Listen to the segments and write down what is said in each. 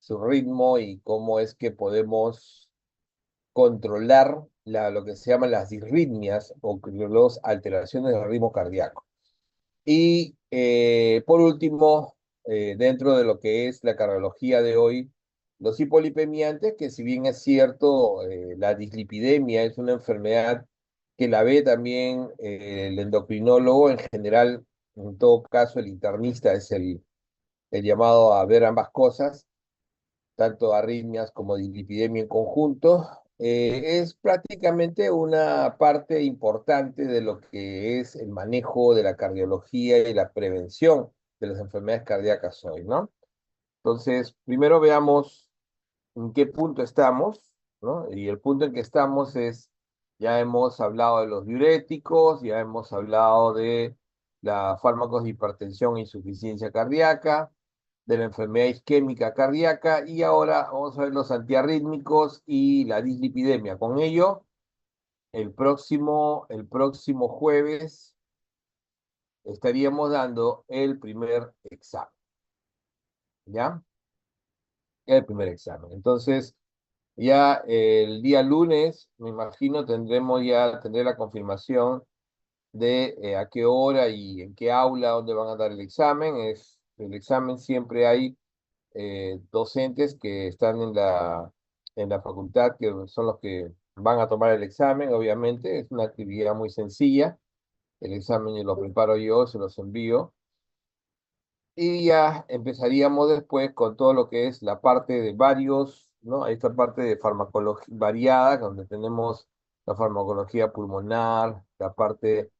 su ritmo y cómo es que podemos controlar lo que se llaman las disritmias o las alteraciones del ritmo cardíaco. Y por último, dentro de lo que es la cardiología de hoy, los hipolipemiantes, que si bien es cierto, la dislipidemia es una enfermedad que la ve también el endocrinólogo en general, en todo caso el internista es el llamado a ver ambas cosas, tanto arritmias como dislipidemia en conjunto, es prácticamente una parte importante de lo que es el manejo de la cardiología y la prevención de las enfermedades cardíacas hoy, ¿no? Entonces, primero veamos en qué punto estamos, ¿no? Y el punto en que estamos es, ya hemos hablado de los diuréticos, ya hemos hablado de los fármacos de hipertensión e insuficiencia cardíaca, de la enfermedad isquémica cardíaca, y ahora vamos a ver los antiarrítmicos y la dislipidemia. Con ello, el próximo jueves estaríamos dando el primer examen, ¿ya? El primer examen. Entonces, ya el día lunes, me imagino, tendré la confirmación de a qué hora y en qué aula, donde van a dar el examen. El examen siempre hay docentes que están en la facultad, que son los que van a tomar el examen, obviamente. Es una actividad muy sencilla. El examen lo preparo yo, se los envío. Y ya empezaríamos después con todo lo que es la parte de varios, ¿no? Esta parte de farmacología variada, donde tenemos la farmacología pulmonar, la parte,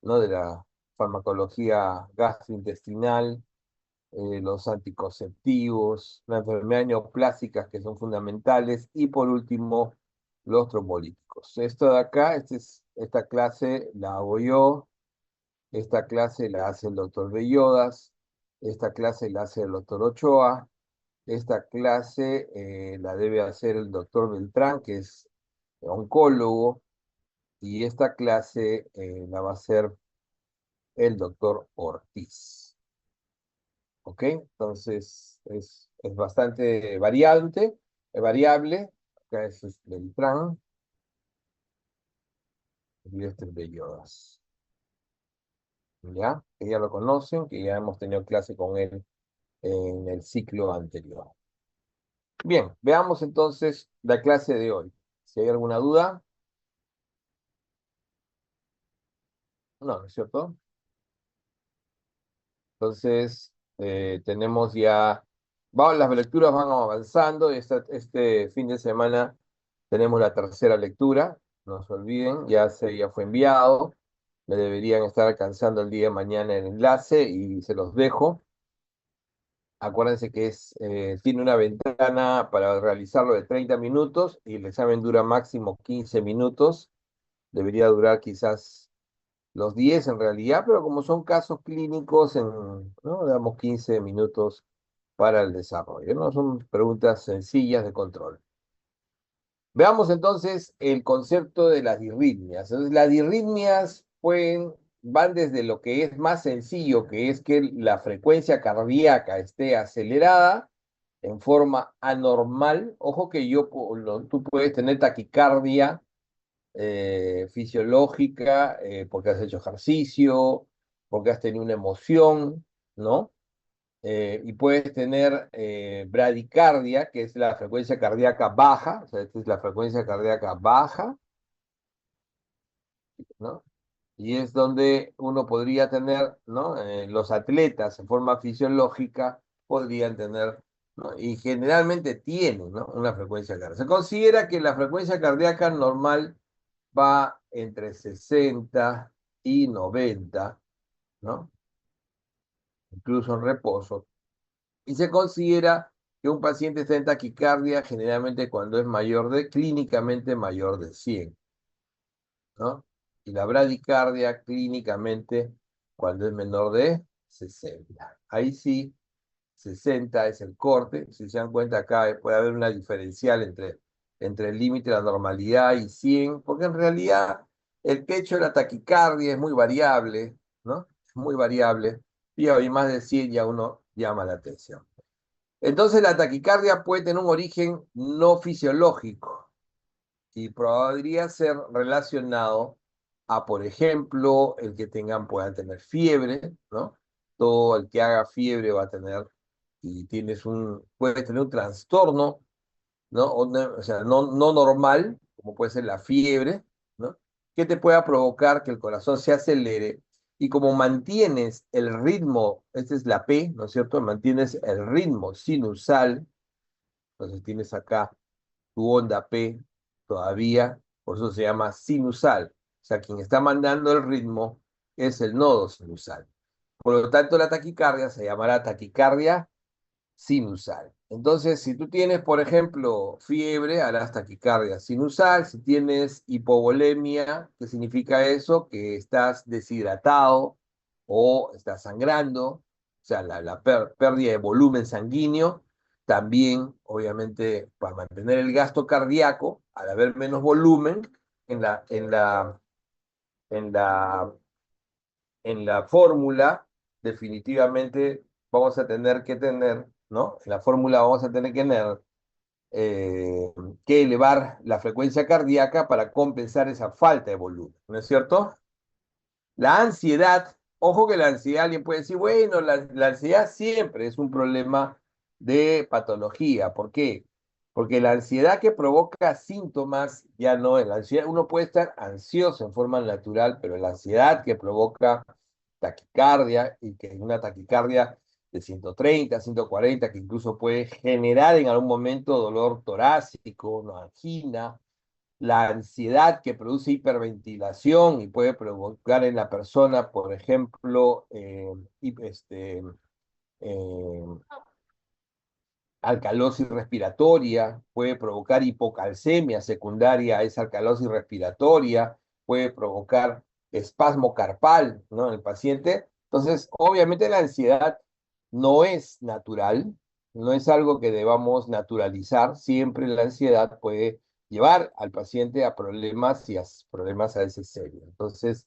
¿no? De la farmacología gastrointestinal, los anticonceptivos, las enfermedades neoplásicas que son fundamentales y por último los trombólíticos. Esto de acá, esta clase la hago yo, esta clase la hace el doctor Bellodas, esta clase la hace el doctor Ochoa, esta clase la debe hacer el doctor Beltrán, que es oncólogo, y esta clase la va a hacer el doctor Ortiz. ¿Ok? Entonces es bastante variable. Acá es Beltrán y este es Bellodas. ¿Ya? Que ya lo conocen, que ya hemos tenido clase con él en el ciclo anterior. Bien, veamos entonces la clase de hoy. Si hay alguna duda, no, ¿no es cierto? Entonces, tenemos ya, las lecturas van avanzando. Este fin de semana tenemos la tercera lectura, no se olviden, ya fue enviado. Me deberían estar alcanzando el día de mañana el enlace y se los dejo. Acuérdense que tiene una ventana para realizarlo de 30 minutos y el examen dura máximo 15 minutos. Debería durar quizás los 10 en realidad, pero como son casos clínicos, ¿no? Damos 15 minutos para el desarrollo, ¿no? Son preguntas sencillas de control. Veamos entonces el concepto de las disritmias. Entonces, las disritmias van desde lo que es más sencillo, que es que la frecuencia cardíaca esté acelerada en forma anormal. Ojo que tú puedes tener taquicardia fisiológica, porque has hecho ejercicio, porque has tenido una emoción, ¿no? Y puedes tener bradicardia, que es la frecuencia cardíaca baja, o sea, esta es la frecuencia cardíaca baja, ¿no? Y es donde uno podría tener, ¿no? Los atletas en forma fisiológica podrían tener, ¿no? Y generalmente tienen, ¿no? Una frecuencia cardíaca. Se considera que la frecuencia cardíaca normal va entre 60 y 90, ¿no? Incluso en reposo. Y se considera que un paciente está en taquicardia generalmente cuando es clínicamente mayor de 100, ¿no? Y la bradicardia clínicamente cuando es menor de 60. Ahí sí, 60 es el corte. Si se dan cuenta acá puede haber una diferencial entre el límite de la normalidad y 100, porque en realidad el techo de la taquicardia es muy variable, ¿no? Es muy variable. Y hoy más de 100 ya uno llama la atención. Entonces la taquicardia puede tener un origen no fisiológico y podría ser relacionado a, por ejemplo, el que puedan tener fiebre, ¿no? Todo el que haga fiebre va a tener, y puede tener un trastorno, ¿no? O sea, no normal, como puede ser la fiebre, ¿no? Que te pueda provocar que el corazón se acelere. Y como mantienes el ritmo, esta es la P, ¿no es cierto? Mantienes el ritmo sinusal, entonces tienes acá tu onda P todavía, por eso se llama sinusal. O sea, quien está mandando el ritmo es el nodo sinusal. Por lo tanto, la taquicardia se llamará taquicardia sinusal. Entonces, si tú tienes, por ejemplo, fiebre, harás taquicardia sinusal. Si tienes hipovolemia, ¿qué significa eso? Que estás deshidratado o estás sangrando, o sea, la pérdida de volumen sanguíneo. También, obviamente, para mantener el gasto cardíaco, al haber menos volumen en la, en la, en la en la fórmula, definitivamente vamos a tener que tener, ¿no? En la fórmula vamos a tener eh, que elevar la frecuencia cardíaca para compensar esa falta de volumen, ¿no es cierto? La ansiedad, ojo que la ansiedad, alguien puede decir, bueno, la ansiedad siempre es un problema de patología. ¿Por qué? Porque la ansiedad que provoca síntomas ya no es la ansiedad. Uno puede estar ansioso en forma natural, pero la ansiedad que provoca taquicardia y que es una taquicardia de 130, 140, que incluso puede generar en algún momento dolor torácico, una angina, la ansiedad que produce hiperventilación y puede provocar en la persona, por ejemplo, eh, alcalosis respiratoria, puede provocar hipocalcemia secundaria a esa alcalosis respiratoria, puede provocar espasmo carpal, ¿no? En el paciente. Entonces, obviamente la ansiedad no es natural, no es algo que debamos naturalizar. Siempre la ansiedad puede llevar al paciente a problemas y a problemas a veces serios. Entonces,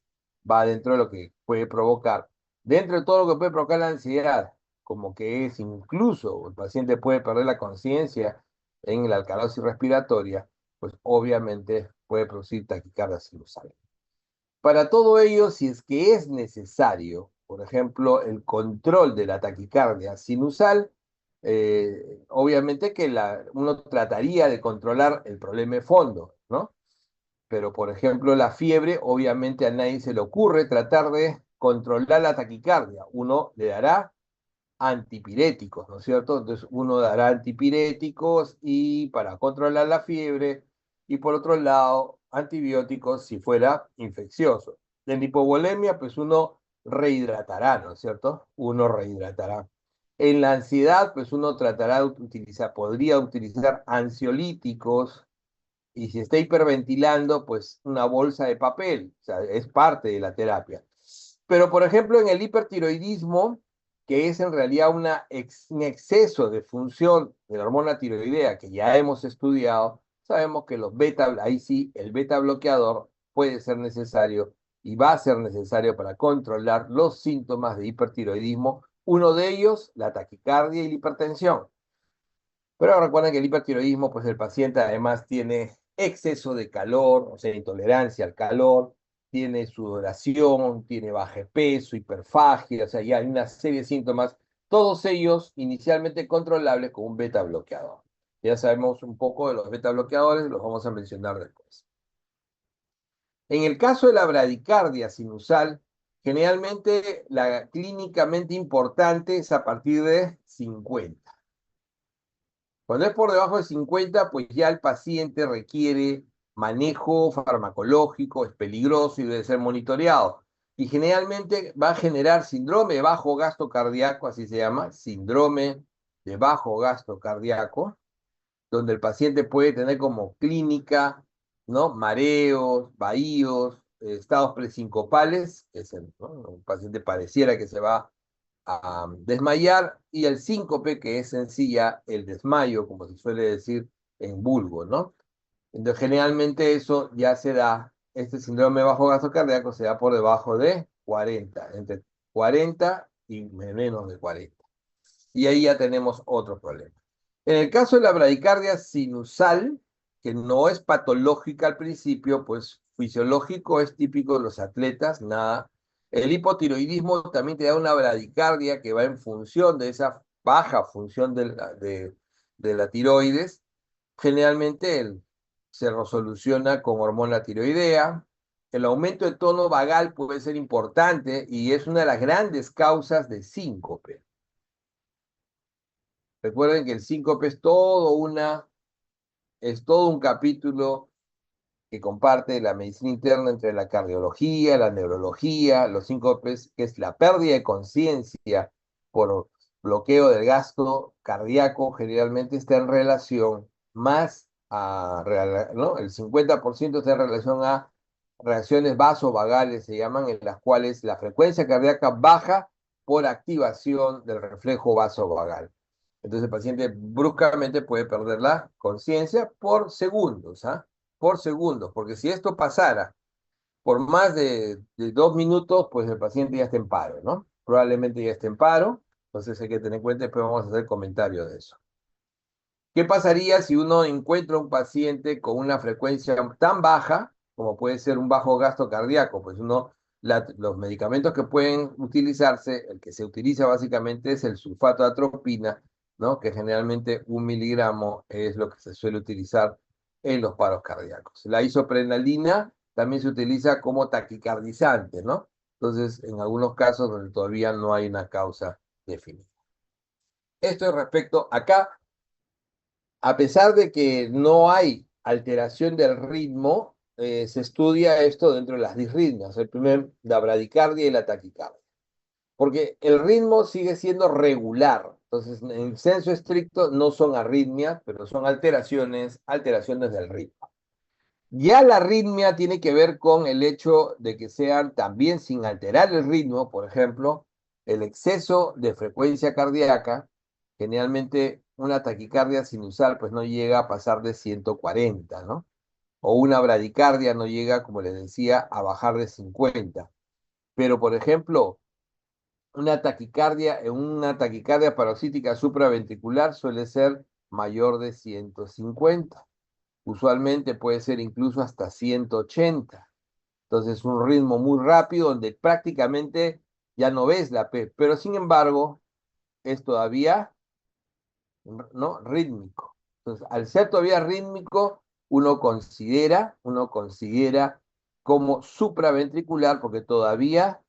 va dentro de lo que puede provocar. Dentro de todo lo que puede provocar la ansiedad, como que es incluso el paciente puede perder la conciencia en la alcalosis respiratoria, pues obviamente puede producir taquicardia sinusal. Para todo ello, si es que es necesario, por ejemplo, el control de la taquicardia sinusal, obviamente que uno trataría de controlar el problema de fondo, ¿no? Pero, por ejemplo, la fiebre, obviamente a nadie se le ocurre tratar de controlar la taquicardia. Uno le dará antipiréticos, ¿no es cierto? Entonces uno dará antipiréticos y para controlar la fiebre y por otro lado antibióticos si fuera infeccioso. En hipovolemia pues uno rehidratará, ¿no es cierto? Uno rehidratará. En la ansiedad pues uno tratará de utilizar, podría utilizar ansiolíticos y si está hiperventilando pues una bolsa de papel, o sea, es parte de la terapia. Pero, por ejemplo, en el hipertiroidismo, que es en realidad un exceso de función de la hormona tiroidea que ya hemos estudiado, sabemos que ahí sí, el beta bloqueador puede ser necesario y va a ser necesario para controlar los síntomas de hipertiroidismo. Uno de ellos, la taquicardia y la hipertensión. Pero recuerden que el hipertiroidismo, pues el paciente además tiene exceso de calor, o sea, intolerancia al calor, tiene sudoración, tiene bajo peso, hiperfagia, o sea, ya hay una serie de síntomas, todos ellos inicialmente controlables con un beta bloqueador. Ya sabemos un poco de los beta bloqueadores, los vamos a mencionar después. En el caso de la bradicardia sinusal, generalmente la clínicamente importante es a partir de 50. Cuando es por debajo de 50, pues ya el paciente requiere manejo farmacológico, es peligroso y debe ser monitoreado. Y generalmente va a generar síndrome de bajo gasto cardíaco, así se llama, síndrome de bajo gasto cardíaco, donde el paciente puede tener como clínica, ¿no? Mareos, vahíos, estados presincopales, ¿no? El paciente pareciera que se va a desmayar, y el síncope, que es en sí ya el desmayo, como se suele decir en vulgo, ¿no? Entonces, generalmente eso ya se da, este síndrome de bajo gasto cardíaco se da por debajo de 40, entre 40 y menos de 40. Y ahí ya tenemos otro problema. En el caso de la bradicardia sinusal, que no es patológica al principio, pues fisiológico es típico de los atletas, nada. El hipotiroidismo también te da una bradicardia que va en función de esa baja función de la tiroides. Generalmente se resoluciona con hormona tiroidea. El aumento de tono vagal puede ser importante y es una de las grandes causas de síncope. Recuerden que el síncope es todo un capítulo que comparte la medicina interna entre la cardiología, la neurología, los síncopes, que es la pérdida de conciencia por bloqueo del gasto cardíaco, generalmente está en relación más ¿no? El 50% está en relación a reacciones vasovagales, se llaman, en las cuales la frecuencia cardíaca baja por activación del reflejo vasovagal. Entonces el paciente bruscamente puede perder la conciencia por segundos, ¿ah? Por segundos, porque si esto pasara por más de 2 minutos, pues el paciente ya está en paro, ¿no? Probablemente ya esté en paro, entonces hay que tener en cuenta, después vamos a hacer comentario de eso. ¿Qué pasaría si uno encuentra un paciente con una frecuencia tan baja, como puede ser un bajo gasto cardíaco? Pues los medicamentos que pueden utilizarse, el que se utiliza básicamente es el sulfato de atropina, ¿no? Que generalmente 1 miligramo es lo que se suele utilizar en los paros cardíacos. La isoprenalina también se utiliza como taquicardizante, ¿no? Entonces, en algunos casos donde todavía no hay una causa definida. Esto es respecto acá. A pesar de que no hay alteración del ritmo, se estudia esto dentro de las disritmias, la bradicardia y la taquicardia. Porque el ritmo sigue siendo regular. Entonces, en senso estricto no son arritmias, pero son alteraciones del ritmo. Ya la arritmia tiene que ver con el hecho de que sean también sin alterar el ritmo, por ejemplo, el exceso de frecuencia cardíaca. Generalmente una taquicardia sinusal pues no llega a pasar de 140, ¿no? O una bradicardia no llega, como les decía, a bajar de 50. Pero, por ejemplo, una taquicardia paroxítica supraventricular suele ser mayor de 150. Usualmente puede ser incluso hasta 180. Entonces, un ritmo muy rápido donde prácticamente ya no ves la P, pero sin embargo, es todavía, ¿no? Rítmico. Entonces, al ser todavía rítmico, uno considera como supraventricular porque todavía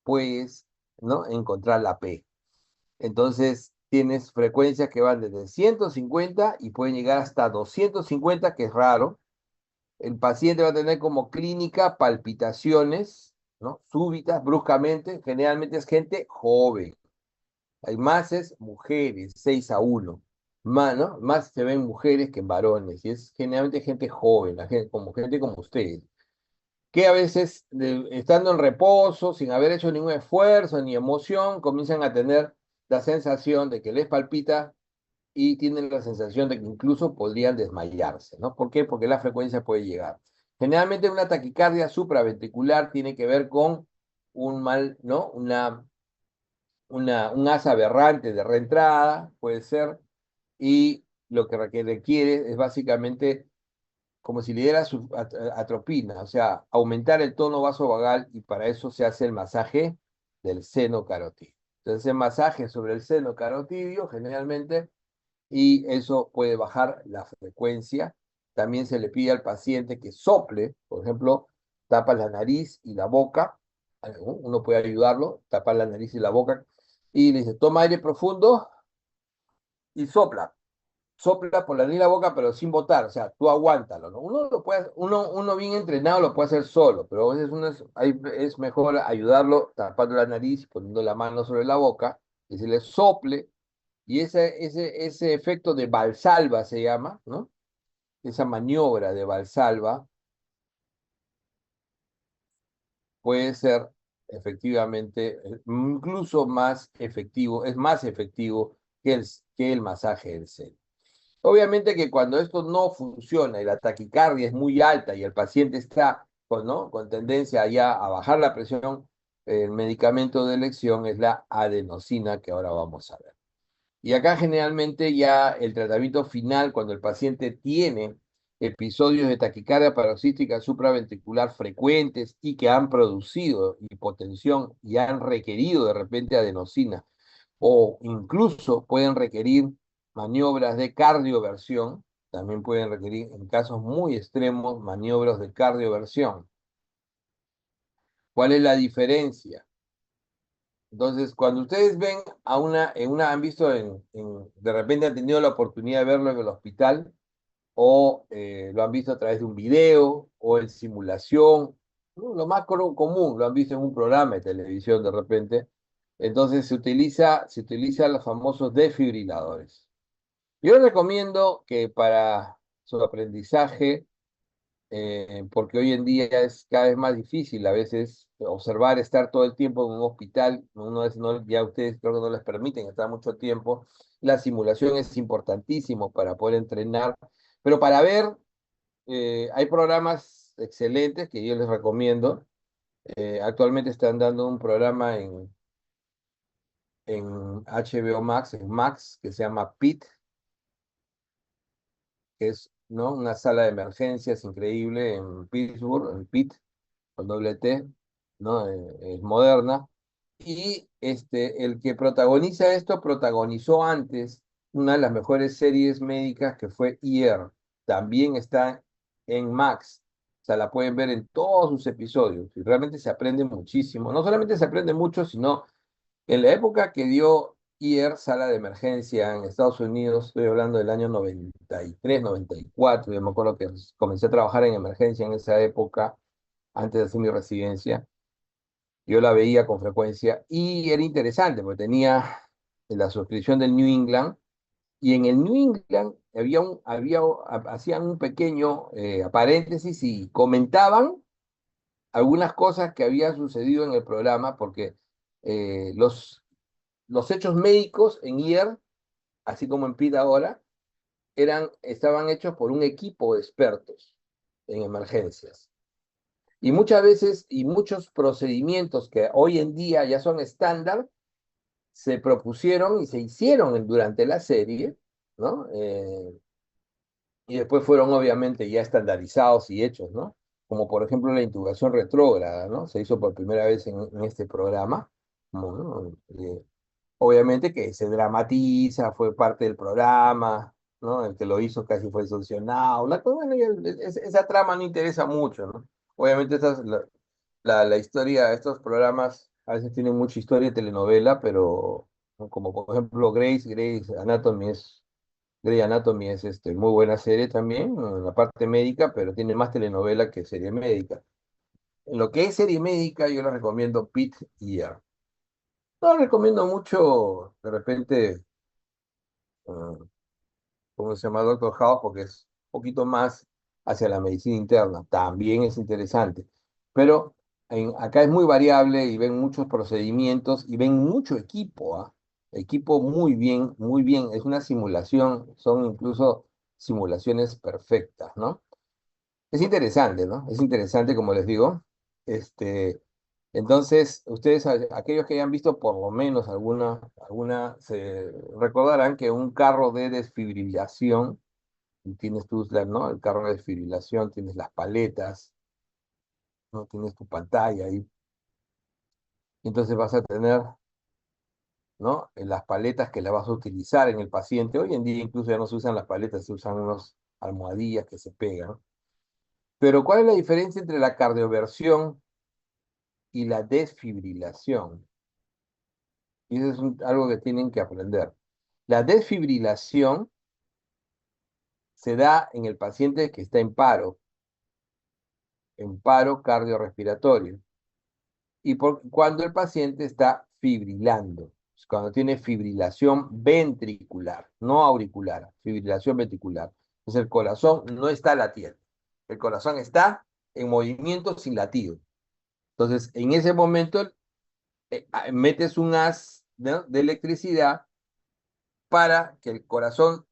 puedes, ¿no? Encontrar la P. Entonces, tienes frecuencias que van desde 150 y pueden llegar hasta 250, que es raro. El paciente va a tener como clínica palpitaciones, ¿no? Súbitas, bruscamente. Generalmente es gente joven. Hay más es mujeres, 6-1. Más, ¿no? Más se ven mujeres que varones. Y es generalmente gente joven, gente como ustedes. Que a veces, estando en reposo, sin haber hecho ningún esfuerzo ni emoción, comienzan a tener la sensación de que les palpita y tienen la sensación de que incluso podrían desmayarse, ¿no? ¿Por qué? Porque la frecuencia puede llegar. Generalmente una taquicardia supraventricular tiene que ver con un mal, ¿no? Un asa aberrante de reentrada, puede ser, y lo que requiere es básicamente como si le diera atropina, o sea, aumentar el tono vasovagal y para eso se hace el masaje del seno carotidio. Entonces, el masaje sobre el seno carotidio generalmente y eso puede bajar la frecuencia. También se le pide al paciente que sople, por ejemplo, tapa la nariz y la boca. Uno puede ayudarlo, tapar la nariz y la boca y le dice, toma aire profundo y sopla. Sopla por la nariz y la boca, pero sin botar, o sea, tú aguántalo, ¿no? Uno bien entrenado lo puede hacer solo, pero a veces es mejor ayudarlo tapando la nariz, poniendo la mano sobre la boca, y se le sople, y ese efecto de Valsalva se llama, ¿no? Esa maniobra de Valsalva puede ser efectivamente incluso más efectivo, es más efectivo que el masaje del seno. Obviamente que cuando esto no funciona y la taquicardia es muy alta y el paciente está ¿no? con tendencia ya a bajar la presión, el medicamento de elección es la adenosina, que ahora vamos a ver. Y acá generalmente ya el tratamiento final, cuando el paciente tiene episodios de taquicardia paroxística supraventricular frecuentes y que han producido hipotensión y han requerido de repente adenosina, o incluso pueden requerir maniobras de cardioversión, también pueden requerir en casos muy extremos maniobras de cardioversión. ¿Cuál es la diferencia? Entonces, cuando ustedes ven a han visto de repente han tenido la oportunidad de verlo en el hospital, o lo han visto a través de un video, o en simulación, ¿no? Lo más común, lo han visto en un programa de televisión de repente. Entonces se utiliza los famosos desfibriladores. Yo les recomiendo que para su aprendizaje, porque hoy en día es cada vez más difícil a veces observar, estar todo el tiempo en un hospital, ya ustedes creo que no les permiten estar mucho tiempo. La simulación es importantísimo para poder entrenar, pero para ver, hay programas excelentes que yo les recomiendo. Actualmente están dando un programa en HBO Max, en Max, que se llama PIT, que es, ¿no?, una sala de emergencias increíble en Pittsburgh, en Pitt, con doble T, ¿no? Es moderna. Y el que protagoniza esto protagonizó antes una de las mejores series médicas, que fue ER. También está en Max. O sea, la pueden ver en todos sus episodios. Y realmente se aprende muchísimo. No solamente se aprende mucho, sino en la época que dio ER, sala de emergencia en Estados Unidos, estoy hablando del año 93, 94. Yo me acuerdo que comencé a trabajar en emergencia en esa época, antes de hacer mi residencia. Yo la veía con frecuencia y era interesante porque tenía la suscripción del New England, y en el New England hacían un pequeño paréntesis y comentaban algunas cosas que habían sucedido en el programa, porque los hechos médicos en IER, así como en PID ahora, estaban hechos por un equipo de expertos en emergencias. Y muchas veces, y muchos procedimientos que hoy en día ya son estándar, se propusieron y se hicieron durante la serie, ¿no? Y después fueron obviamente ya estandarizados y hechos, ¿no? Como por ejemplo la intubación retrógrada, ¿no? Se hizo por primera vez en este programa, ¿no? Obviamente que se dramatiza, fue parte del programa, ¿no? El que lo hizo casi fue sancionado. Bueno, esa trama no interesa mucho, ¿no? Obviamente la historia de estos programas a veces tienen mucha historia de telenovela, pero, ¿no?, como por ejemplo Grey Anatomy es muy buena serie también, ¿no?, en la parte médica, pero tiene más telenovela que serie médica. En lo que es serie médica, yo les recomiendo Pitt y ER. No recomiendo mucho, de repente, uh, ¿cómo se llama? Doctor House, porque es un poquito más hacia la medicina interna. También es interesante. Pero acá es muy variable y ven muchos procedimientos y ven mucho equipo, ¿ah? Equipo muy bien, muy bien. Es una simulación, son incluso simulaciones perfectas, ¿no? Es interesante, ¿no? Es interesante, como les digo. Entonces, ustedes, aquellos que hayan visto por lo menos se recordarán que un carro de desfibrilación, y tienes tú, ¿no? El carro de desfibrilación, tienes las paletas, ¿no? Tienes tu pantalla ahí. Entonces vas a tener, ¿no?, las paletas que las vas a utilizar en el paciente. Hoy en día incluso ya no se usan las paletas, se usan unos almohadillas que se pegan. Pero ¿cuál es la diferencia entre la cardioversión y la desfibrilación? Y eso es algo que tienen que aprender. La desfibrilación se da en el paciente que está en paro cardiorrespiratorio, y cuando el paciente está fibrilando, cuando tiene fibrilación ventricular, no auricular, fibrilación ventricular. Entonces el corazón no está latiendo, el corazón está en movimiento sin latido. Entonces en ese momento metes un haz, ¿no?, de electricidad para que el corazón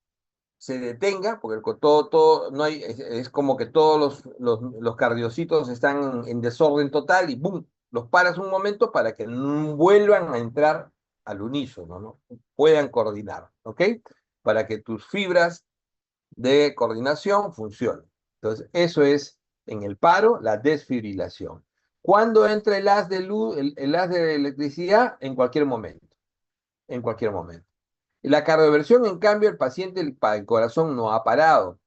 se detenga, porque todo, no hay, es como que todos los cardiocitos están en desorden total y ¡boom!, los paras un momento para que vuelvan a entrar al unísono, ¿no? Puedan coordinar, ¿ok? Para que tus fibras de coordinación funcionen. Entonces, eso es en el paro, la desfibrilación. ¿Cuándo entra el haz de luz, el haz de electricidad? En cualquier momento, en cualquier momento. Y la cardioversión, en cambio, el paciente, el corazón no ha parado.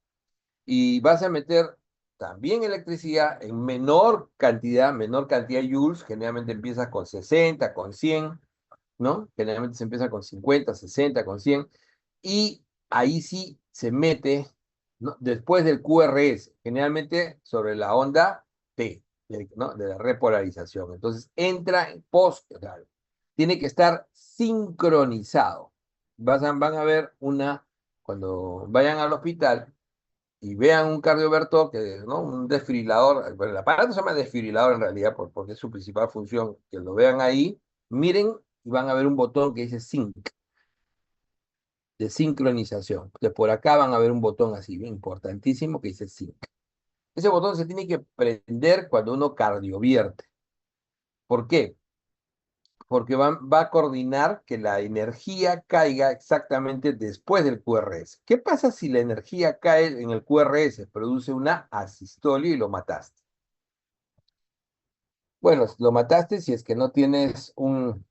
Y vas a meter también electricidad en menor cantidad de joules, generalmente empiezas con 60, con 100, ¿no? Generalmente se empieza con 50, 60, con 100, y ahí sí se mete, ¿no? Después del QRS, generalmente sobre la onda T, ¿no? De la repolarización. Entonces entra en post, claro. Tiene que estar sincronizado. Van a ver cuando vayan al hospital y vean un cardiovertor, ¿no? Un desfibrilador, bueno, el aparato se llama desfibrilador en realidad, porque es su principal función, que lo vean ahí, miren y van a ver un botón que dice sync, de sincronización. De por acá van a ver un botón así, bien importantísimo, que dice sync. Ese botón se tiene que prender cuando uno cardiovierte. ¿Por qué? Porque va a coordinar que la energía caiga exactamente después del QRS. ¿Qué pasa si la energía cae en el QRS? Produce una asistolia y lo mataste. Bueno, lo mataste si es que no tienes un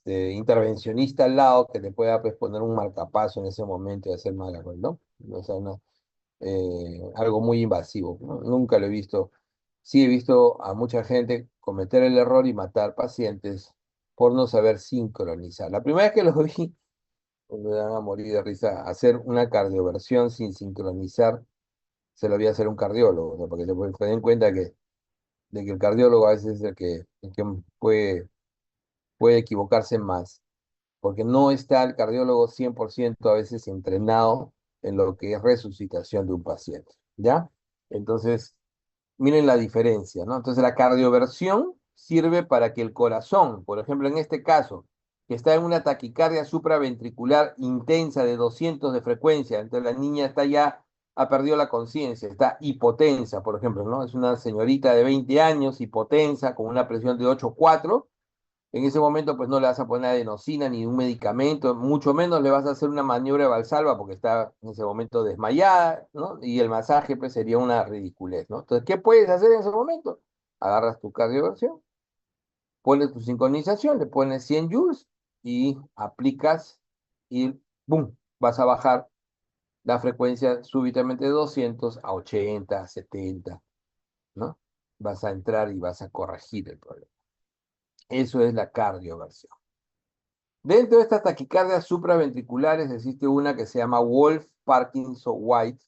intervencionista al lado que te pueda pues, poner un marcapaso en ese momento y hacer mal, ¿no? O sea, algo muy invasivo, ¿no? Nunca lo he visto. Sí he visto a mucha gente cometer el error y matar pacientes por no saber sincronizar. La primera vez que lo vi, me van a morir de risa, hacer una cardioversión sin sincronizar, se lo voy a hacer un cardiólogo, o sea, porque se den cuenta de que el cardiólogo a veces es el que puede equivocarse más, porque no está el cardiólogo 100% a veces entrenado en lo que es resucitación de un paciente, ¿ya? Entonces, miren la diferencia, ¿no? Entonces, la cardioversión sirve para que el corazón, por ejemplo, en este caso, que está en una taquicardia supraventricular intensa de 200 de frecuencia, entonces la niña ha perdido la conciencia, está hipotensa, por ejemplo, ¿no? Es una señorita de 20 años, hipotensa, con una presión de 8,4. En ese momento, pues no le vas a poner adenosina ni un medicamento, mucho menos le vas a hacer una maniobra de Valsalva porque está en ese momento desmayada, ¿no? Y el masaje, pues sería una ridiculez, ¿no? Entonces, ¿qué puedes hacer en ese momento? Agarras tu cardioversión, pones tu sincronización, le pones 100 joules y aplicas y ¡boom! Vas a bajar la frecuencia súbitamente de 200 a 80, 70, ¿no? Vas a entrar y vas a corregir el problema. Eso es la cardioversión. Dentro de estas taquicardias supraventriculares existe una que se llama Wolff-Parkinson-White,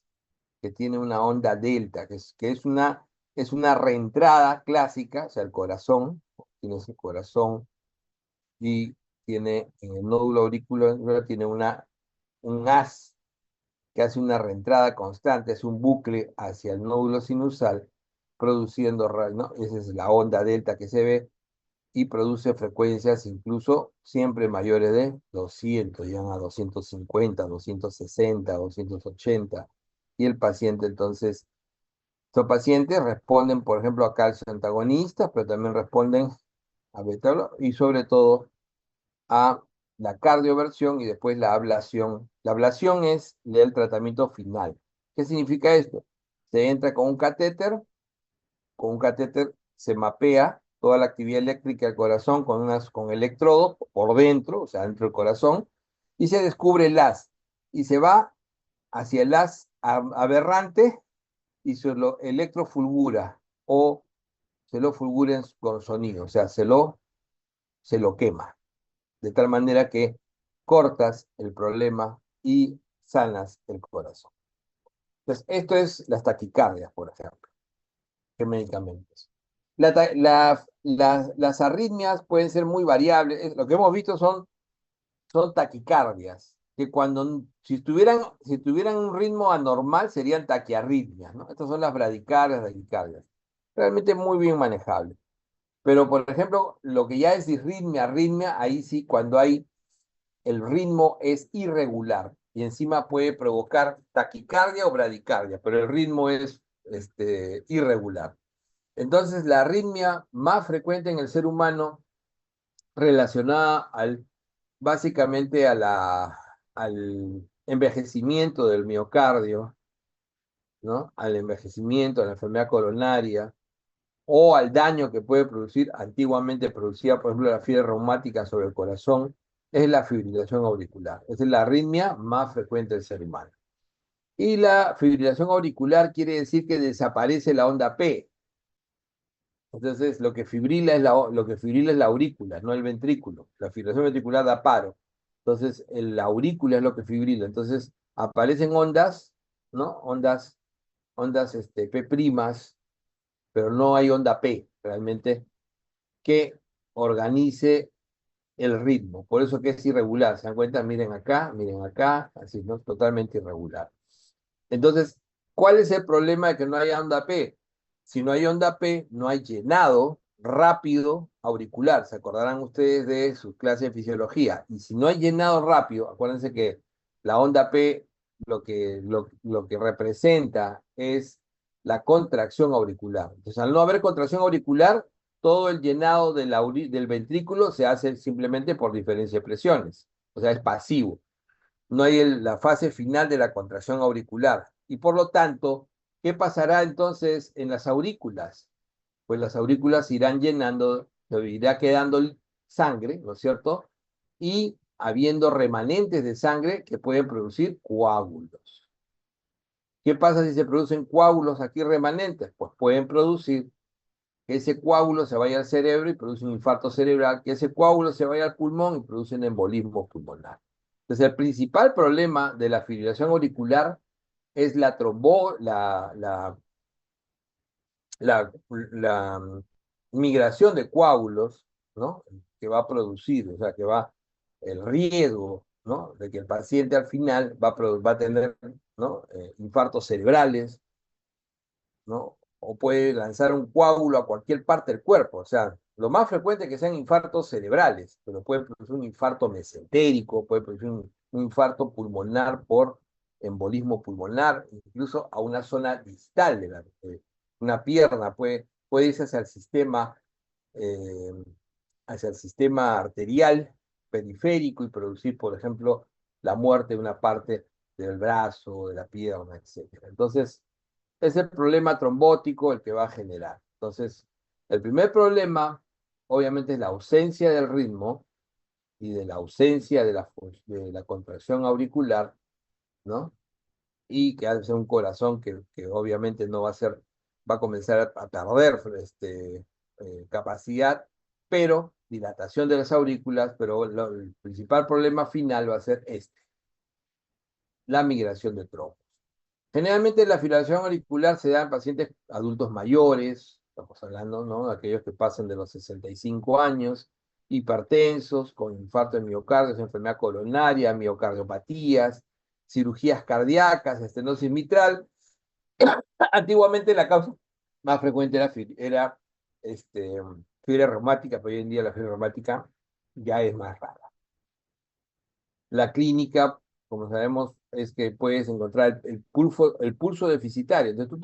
que tiene una onda delta, que es una reentrada clásica, o sea, el corazón, tiene ese corazón y tiene en el nódulo auricular, tiene un haz que hace una reentrada constante, es un bucle hacia el nódulo sinusal, produciendo, ¿no? Esa es la onda delta que se ve, y produce frecuencias incluso siempre mayores de 200, llegan a 250, 260, 280, y el paciente entonces, estos pacientes responden, por ejemplo, a calcio antagonistas, pero también responden a beta y sobre todo a la cardioversión y después la ablación. La ablación es el tratamiento final. ¿Qué significa esto? Se entra con un catéter se mapea toda la actividad eléctrica del corazón con electrodos por dentro, o sea, dentro del corazón, y se descubre el haz, y se va hacia el haz aberrante y se lo electrofulgura, o se lo fulgura con sonido, o sea, se lo quema, de tal manera que cortas el problema y sanas el corazón. Entonces, esto es las taquicardias, por ejemplo. ¿Qué medicamentos? Las arritmias pueden ser muy variables. Lo que hemos visto son taquicardias, que si tuvieran un ritmo anormal serían taquiarritmias, ¿no? Estas son las bradicardias, taquicardias. Realmente muy bien manejables. Pero, por ejemplo, lo que ya es disritmia, arritmia, ahí sí, cuando el ritmo es irregular y encima puede provocar taquicardia o bradicardia, pero el ritmo es irregular. Entonces, la arritmia más frecuente en el ser humano relacionada básicamente al envejecimiento del miocardio, ¿no? Al envejecimiento, a la enfermedad coronaria, o al daño que puede producir, antiguamente producía, por ejemplo, la fiebre reumática sobre el corazón, es la fibrilación auricular. Esa es la arritmia más frecuente del ser humano. Y la fibrilación auricular quiere decir que desaparece la onda P. Entonces, lo que fibrila es la aurícula, no el ventrículo. La fibrilación ventricular da paro. Entonces, la aurícula es lo que fibrila. Entonces, aparecen ondas, ¿no? Ondas P primas, pero no hay onda P realmente que organice el ritmo. Por eso que es irregular. ¿Se dan cuenta? Miren acá, así, ¿no? Totalmente irregular. Entonces, ¿cuál es el problema de que no haya onda P? Si no hay onda P, no hay llenado rápido auricular. ¿Se acordarán ustedes de sus clases de fisiología? Y si no hay llenado rápido, acuérdense que la onda P lo que representa es la contracción auricular. Entonces, al no haber contracción auricular, todo el llenado del ventrículo se hace simplemente por diferencia de presiones. O sea, es pasivo. No hay la fase final de la contracción auricular. Y por lo tanto, ¿qué pasará entonces en las aurículas? Pues las aurículas irán llenando, irá quedando sangre, ¿no es cierto? Y habiendo remanentes de sangre que pueden producir coágulos. ¿Qué pasa si se producen coágulos aquí remanentes? Pues pueden producir que ese coágulo se vaya al cerebro y produce un infarto cerebral, que ese coágulo se vaya al pulmón y produce un embolismo pulmonar. Entonces, el principal problema de la fibrilación auricular es la migración de coágulos, ¿no? Que va a producir, o sea, que va el riesgo, ¿no? De que el paciente al final va a tener, ¿no? Infartos cerebrales, ¿no? O puede lanzar un coágulo a cualquier parte del cuerpo. O sea, lo más frecuente es que sean infartos cerebrales, pero puede producir un infarto mesentérico, puede producir un infarto pulmonar por embolismo pulmonar, incluso a una zona distal de una pierna, puede irse eh, hacia el sistema arterial periférico y producir, por ejemplo, la muerte de una parte del brazo, de la pierna, etcétera. Entonces, es el problema trombótico el que va a generar. Entonces, el primer problema, obviamente, es la ausencia del ritmo y de la ausencia de la contracción auricular, ¿no? Y que hace un corazón que obviamente no va a ser, va a comenzar a perder capacidad, pero dilatación de las aurículas, pero el principal problema final va a ser la migración de trombos. Generalmente la fibrilación auricular se da en pacientes adultos mayores, estamos hablando, ¿no? De aquellos que pasan de los 65 años, hipertensos, con infarto de miocardio, enfermedad coronaria, miocardiopatías, cirugías cardíacas, estenosis mitral. Antiguamente la causa más frecuente era fiebre reumática, pero hoy en día la fiebre reumática ya es más rara. La clínica, como sabemos, es que puedes encontrar el pulso deficitario. Entonces tú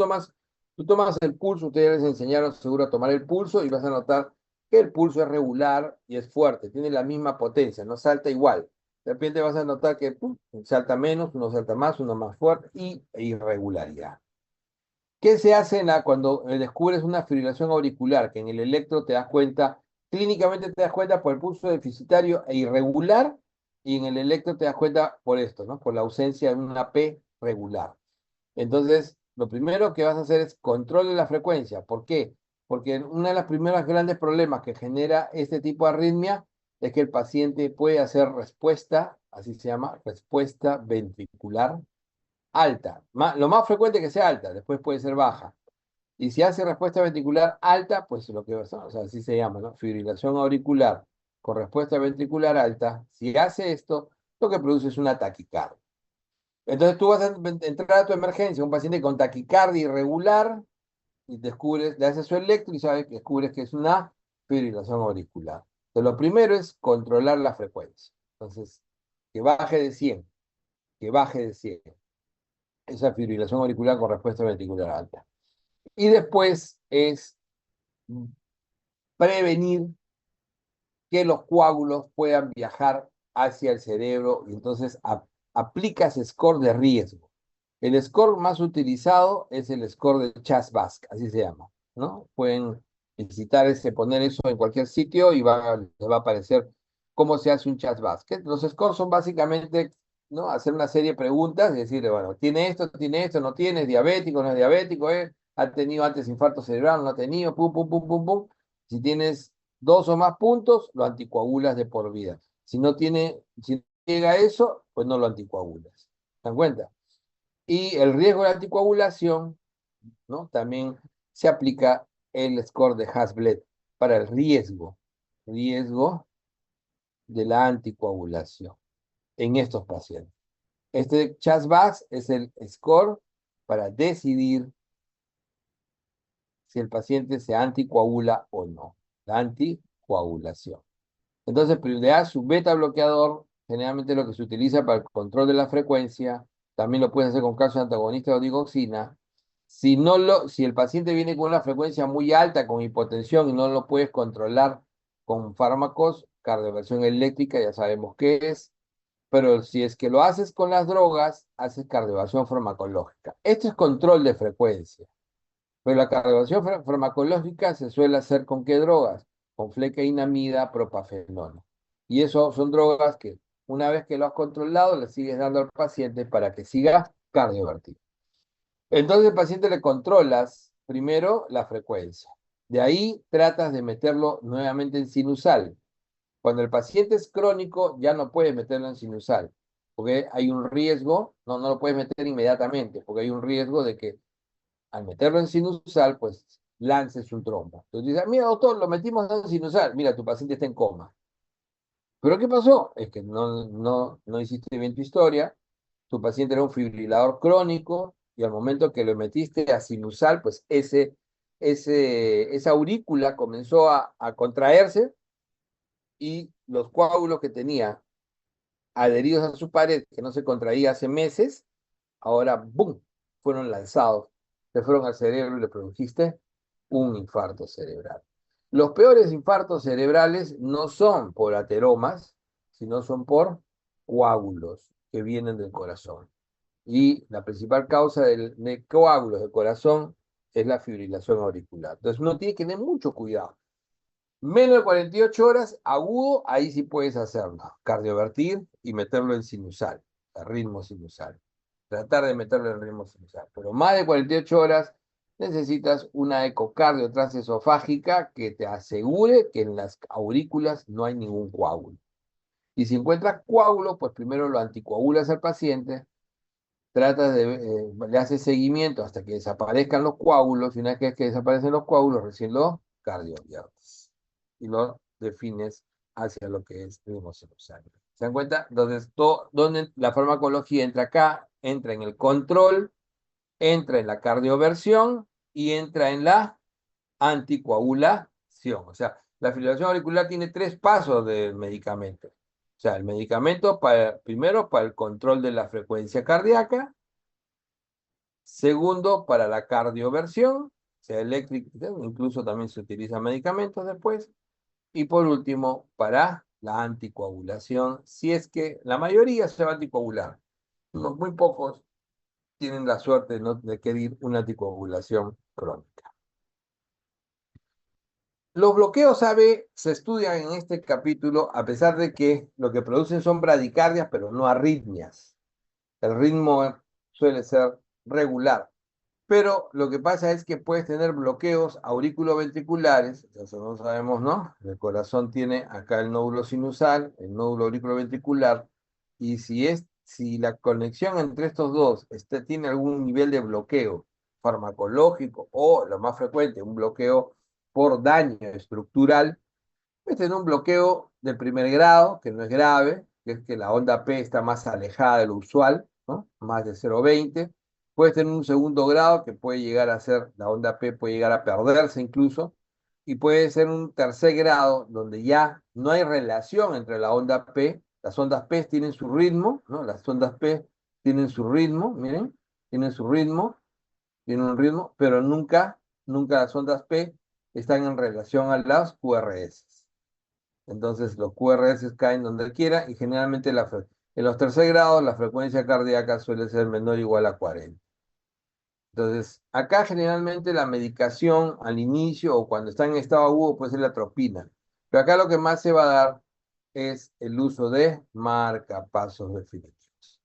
tomas el pulso, ustedes les enseñaron seguro a tomar el pulso y vas a notar que el pulso es regular y es fuerte, tiene la misma potencia, no salta igual. De repente vas a notar que salta menos, uno salta más, uno más fuerte e irregularidad. ¿Qué se hace cuando descubres una fibrilación auricular? Que en el electro te das cuenta, clínicamente te das cuenta por el pulso deficitario e irregular, y en el electro te das cuenta por esto, ¿no? Por la ausencia de una P regular. Entonces, lo primero que vas a hacer es control de la frecuencia. ¿Por qué? Porque uno de los primeros grandes problemas que genera este tipo de arritmia es que el paciente puede hacer respuesta, así se llama, respuesta ventricular alta. Lo más frecuente es que sea alta, después puede ser baja. Y si hace respuesta ventricular alta, pues lo que, o sea, así se llama, ¿no? Fibrilación auricular con respuesta ventricular alta. Si hace esto, lo que produce es una taquicardia. Entonces tú vas a entrar a tu emergencia, un paciente con taquicardia irregular, y le haces su electro y descubres que es una fibrilación auricular. Entonces lo primero es controlar la frecuencia. Entonces, que baje de 100, que baje de 100. Esa fibrilación auricular con respuesta ventricular alta. Y después es prevenir que los coágulos puedan viajar hacia el cerebro y entonces aplicas score de riesgo. El score más utilizado es el score de Chas-Basque, así se llama, ¿no? Pueden visitar poner eso en cualquier sitio y les va a aparecer cómo se hace un Chas-Basque. Los scores son básicamente, ¿no? Hacer una serie de preguntas y decirle, bueno, tiene esto, no tiene, es diabético, no es diabético, ha tenido antes infarto cerebral, no ha tenido, pum, pum, pum, pum, pum. Si tienes 2 o más puntos, lo anticoagulas de por vida. Si no llega a eso, pues no lo anticoagulas. ¿Se dan cuenta? Y el riesgo de anticoagulación, ¿no? También se aplica el score de Hasbled para el riesgo de la anticoagulación en estos pacientes. Este Chas-Basque es el score para decidir si el paciente se anticoagula o no, la anticoagulación. Entonces, prioridad su beta bloqueador, generalmente lo que se utiliza para el control de la frecuencia, también lo puedes hacer con calcio antagonista o digoxina. Si el paciente viene con una frecuencia muy alta, con hipotensión, y no lo puedes controlar con fármacos, cardioversión eléctrica, ya sabemos qué es, pero si es que lo haces con las drogas, haces cardioversión farmacológica. Esto es control de frecuencia. Pero la cardioversión farmacológica se suele hacer ¿con qué drogas? Con flecainamida, propafenona. Y eso son drogas que una vez que lo has controlado, le sigues dando al paciente para que siga cardiovertido. Entonces al paciente le controlas primero la frecuencia. De ahí tratas de meterlo nuevamente en sinusal. Cuando el paciente es crónico, ya no puedes meterlo en sinusal, porque hay un riesgo, no lo puedes meter inmediatamente, porque hay un riesgo de que al meterlo en sinusal, pues lances un trombo. Entonces dices, mira, doctor, lo metimos en sinusal. Mira, tu paciente está en coma. ¿Pero qué pasó? Es que no hiciste bien tu historia. Tu paciente era un fibrilador crónico y al momento que lo metiste a sinusal, pues esa aurícula comenzó a contraerse y los coágulos que tenía adheridos a su pared, que no se contraía hace meses, ahora, ¡boom!, fueron lanzados, se fueron al cerebro y le produjiste un infarto cerebral. Los peores infartos cerebrales no son por ateromas, sino son por coágulos que vienen del corazón. Y la principal causa de coágulos del corazón es la fibrilación auricular. Entonces uno tiene que tener mucho cuidado. Menos de 48 horas, agudo, ahí sí puedes hacerlo. Cardiovertir y meterlo en sinusal, a ritmo sinusal. Tratar de meterlo en ritmo sinusal. Pero más de 48 horas necesitas una ecocardio transesofágica que te asegure que en las aurículas no hay ningún coágulo. Y si encuentras coágulo, pues primero lo anticoagulas al paciente, le haces seguimiento hasta que desaparezcan los coágulos, y una vez que desaparecen los coágulos, recién lo cardioviertes y lo defines hacia lo que es ritmo sinusal. ¿Se dan cuenta? Entonces, donde la farmacología entra acá, entra en el control, entra en la cardioversión y entra en la anticoagulación. O sea, la fibrilación auricular tiene 3 pasos del medicamento. O sea, el medicamento primero para el control de la frecuencia cardíaca, segundo para la cardioversión, sea eléctrica, incluso también se utilizan medicamentos después, y por último, para la anticoagulación, si es que la mayoría se va a anticoagular. Muy pocos tienen la suerte de no requerir una anticoagulación crónica. Los bloqueos AB se estudian en este capítulo a pesar de que lo que producen son bradicardias, pero no arritmias. El ritmo suele ser regular. Pero lo que pasa es que puedes tener bloqueos auriculoventriculares, eso no sabemos, ¿no? El corazón tiene acá el nódulo sinusal, el nódulo auriculoventricular, y si la conexión entre estos dos tiene algún nivel de bloqueo farmacológico o, lo más frecuente, un bloqueo por daño estructural, puedes tener un bloqueo de primer grado, que no es grave, que es que la onda P está más alejada de lo usual, ¿no? Más de 0,20. Puedes tener un segundo grado que puede llegar a ser, la onda P puede llegar a perderse incluso, y puede ser un tercer grado donde ya no hay relación entre la onda P. Las ondas P tienen su ritmo, ¿no? Las ondas P tienen su ritmo, miren, tienen un ritmo, pero nunca las ondas P están en relación a las QRS. Entonces los QRS caen donde quiera y generalmente en los tercer grados la frecuencia cardíaca suele ser menor o igual a 40. Entonces, acá generalmente la medicación al inicio o cuando está en estado agudo puede ser la atropina. Pero acá lo que más se va a dar es el uso de marcapasos definitivos.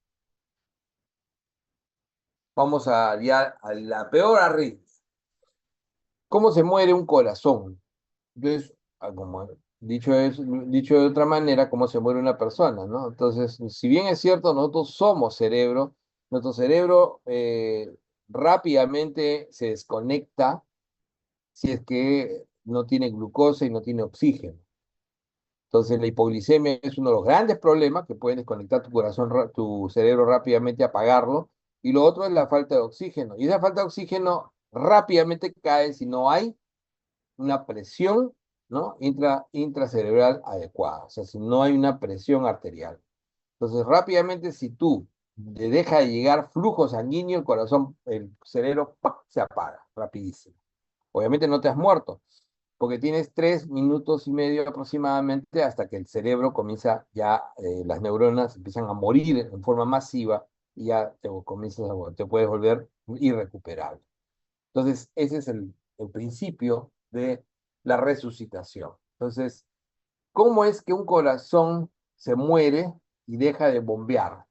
Vamos ya a la peor arritmia. ¿Cómo se muere un corazón? Entonces, como dicho de otra manera, cómo se muere una persona, ¿no? Entonces, si bien es cierto, nosotros somos cerebro, nuestro cerebro rápidamente se desconecta si es que no tiene glucosa y no tiene oxígeno. Entonces, la hipoglicemia es uno de los grandes problemas que pueden desconectar tu corazón, tu cerebro rápidamente, apagarlo. Y lo otro es la falta de oxígeno. Y esa falta de oxígeno rápidamente cae si no hay una presión, ¿no? Intracerebral adecuada, o sea, si no hay una presión arterial. Entonces, rápidamente, si tú le deja de llegar flujo sanguíneo, el corazón, el cerebro, ¡pac!, se apaga, rapidísimo. Obviamente no te has muerto, porque tienes 3 minutos y medio aproximadamente hasta que el cerebro comienza ya, las neuronas empiezan a morir en forma masiva y ya te puedes volver irrecuperable. Entonces, ese es el principio de la resucitación. Entonces, ¿cómo es que un corazón se muere y deja de bombear?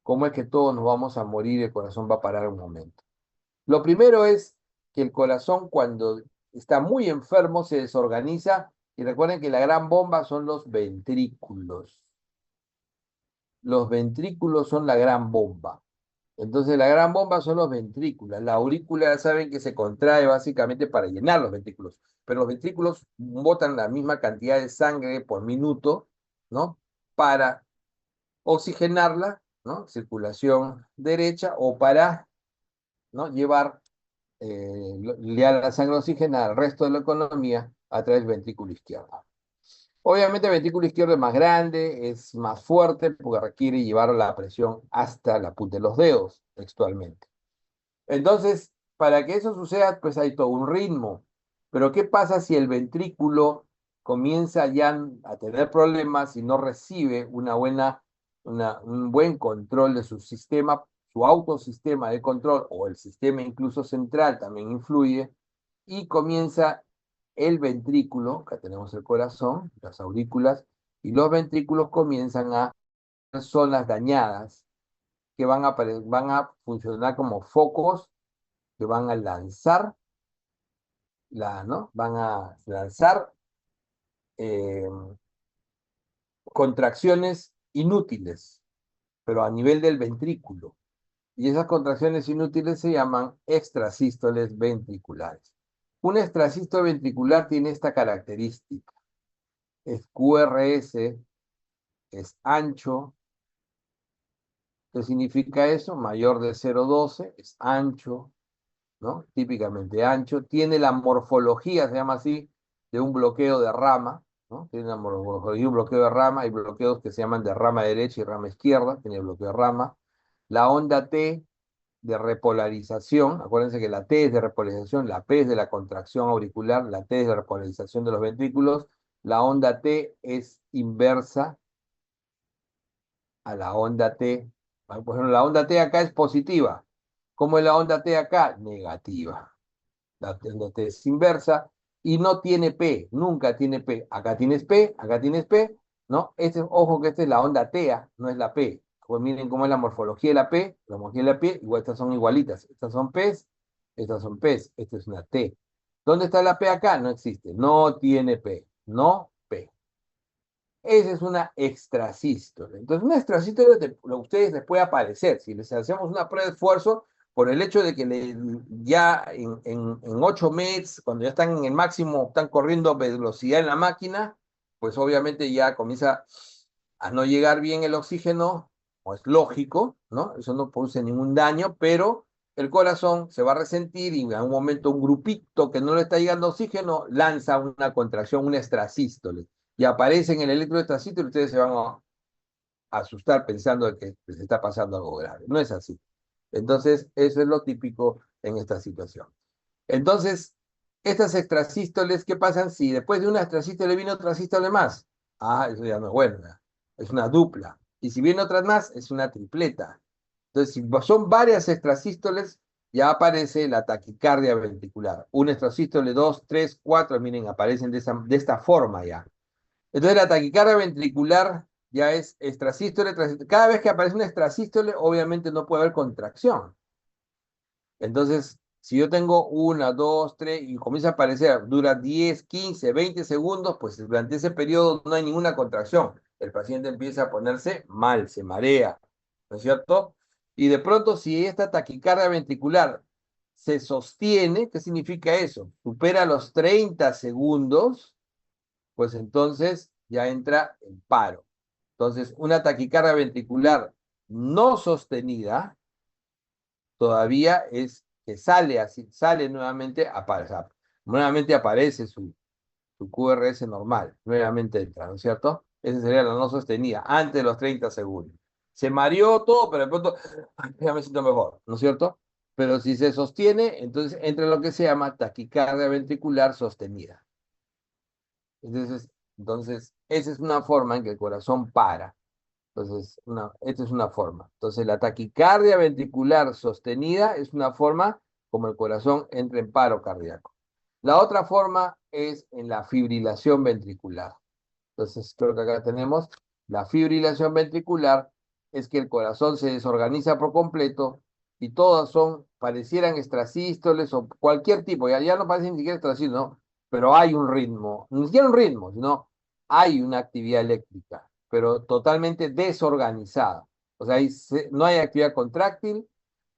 ¿Cómo es que todos nos vamos a morir y el corazón va a parar un momento? Lo primero es que el corazón, cuando está muy enfermo, se desorganiza, y recuerden que la gran bomba son los ventrículos. Los ventrículos son la gran bomba. Entonces, la gran bomba son los ventrículos. La aurícula, ya saben que se contrae básicamente para llenar los ventrículos, pero los ventrículos botan la misma cantidad de sangre por minuto, ¿no? Para oxigenarla, ¿no? Circulación derecha, o para, ¿no?, llevar la sangre oxigenada al resto de la economía a través del ventrículo izquierdo. Obviamente el ventrículo izquierdo es más grande, es más fuerte, porque requiere llevar la presión hasta la punta de los dedos, textualmente. Entonces, para que eso suceda, pues hay todo un ritmo. Pero ¿qué pasa si el ventrículo comienza ya a tener problemas y no recibe un buen control de su sistema, su autosistema de control, o el sistema incluso central también influye, y comienza el ventrículo, acá tenemos el corazón, las aurículas, y los ventrículos comienzan a ser zonas dañadas que van a funcionar como focos que van a lanzar ¿no? Van a lanzar eh, contracciones inútiles, pero a nivel del ventrículo. Y esas contracciones inútiles se llaman extrasístoles ventriculares. Un extrasístole ventricular tiene esta característica. Es QRS, es ancho. ¿Qué significa eso? Mayor de 0,12, es ancho, ¿no? Típicamente ancho. Tiene la morfología, se llama así, de un bloqueo de rama, ¿no? Tiene una morfología de un bloqueo de rama. Hay bloqueos que se llaman de rama derecha y rama izquierda, tiene el bloqueo de rama. La onda T de repolarización, acuérdense que la T es de repolarización, la P es de la contracción auricular, la T es de repolarización de los ventrículos. La onda T es inversa a la onda T. Por ejemplo, la onda T acá es positiva. ¿Cómo es la onda T acá? Negativa. La onda T es inversa y no tiene P, nunca tiene P. Acá tienes P, ¿no? Ojo que esta es la onda TEA, no es la P. Pues miren cómo es la morfología de la P, la morfología de la P, igual estas son igualitas. Estas son P's, estas son P's, esta es una T. ¿Dónde está la P acá? No existe, no tiene P, no P. Esa es una extrasístole. Entonces, una extrasístole a ustedes les puede aparecer. Si les hacemos una prueba de esfuerzo, por el hecho de que ya en 8 METs, cuando ya están en el máximo, están corriendo a velocidad en la máquina, pues obviamente ya comienza a no llegar bien el oxígeno, o es lógico, ¿no? Eso no produce ningún daño, pero el corazón se va a resentir y en un momento un grupito que no le está llegando oxígeno lanza una contracción, una extrasístole, y aparece en el electroextracito y ustedes se van a asustar pensando de que les está pasando algo grave. No es así. Entonces, eso es lo típico en esta situación. Entonces, estas extrasístoles, ¿qué pasan si después de una extrasístole viene otra sístole más? Ah, eso ya no es bueno, ya. Es una dupla. Y si viene otras más, es una tripleta. Entonces, si son varias extrasístoles, ya aparece la taquicardia ventricular. Una extrasístole, dos, tres, cuatro, miren, aparecen de esta forma ya. Entonces, la taquicardia ventricular ya es extrasístole, extrasístole. Cada vez que aparece una extrasístole, obviamente no puede haber contracción. Entonces, si yo tengo una, dos, tres, y comienza a aparecer, dura 10, 15, 20 segundos, pues durante ese periodo no hay ninguna contracción. El paciente empieza a ponerse mal, se marea, ¿no es cierto? Y de pronto, si esta taquicardia ventricular se sostiene, ¿qué significa eso? Supera los 30 segundos, pues entonces ya entra en paro. Entonces, una taquicardia ventricular no sostenida todavía es que sale así, sale nuevamente, nuevamente aparece su QRS normal, nuevamente entra, ¿no es cierto? Esa sería la no sostenida, antes de los 30 segundos. Se mareó todo, pero de pronto, ay, ya me siento mejor, ¿no es cierto? Pero si se sostiene, entonces entra lo que se llama taquicardia ventricular sostenida. Entonces, esa es una forma en que el corazón para. Entonces, esta es una forma. Entonces, la taquicardia ventricular sostenida es una forma como el corazón entra en paro cardíaco. La otra forma es en la fibrilación ventricular. Entonces, creo que acá tenemos la fibrilación ventricular, es que el corazón se desorganiza por completo y todas parecieran extrasístoles o cualquier tipo, ya no parecen ni siquiera extrasístoles, ¿no? Pero hay un ritmo, ni siquiera un ritmo, sino hay una actividad eléctrica, pero totalmente desorganizada. O sea, no hay actividad contráctil,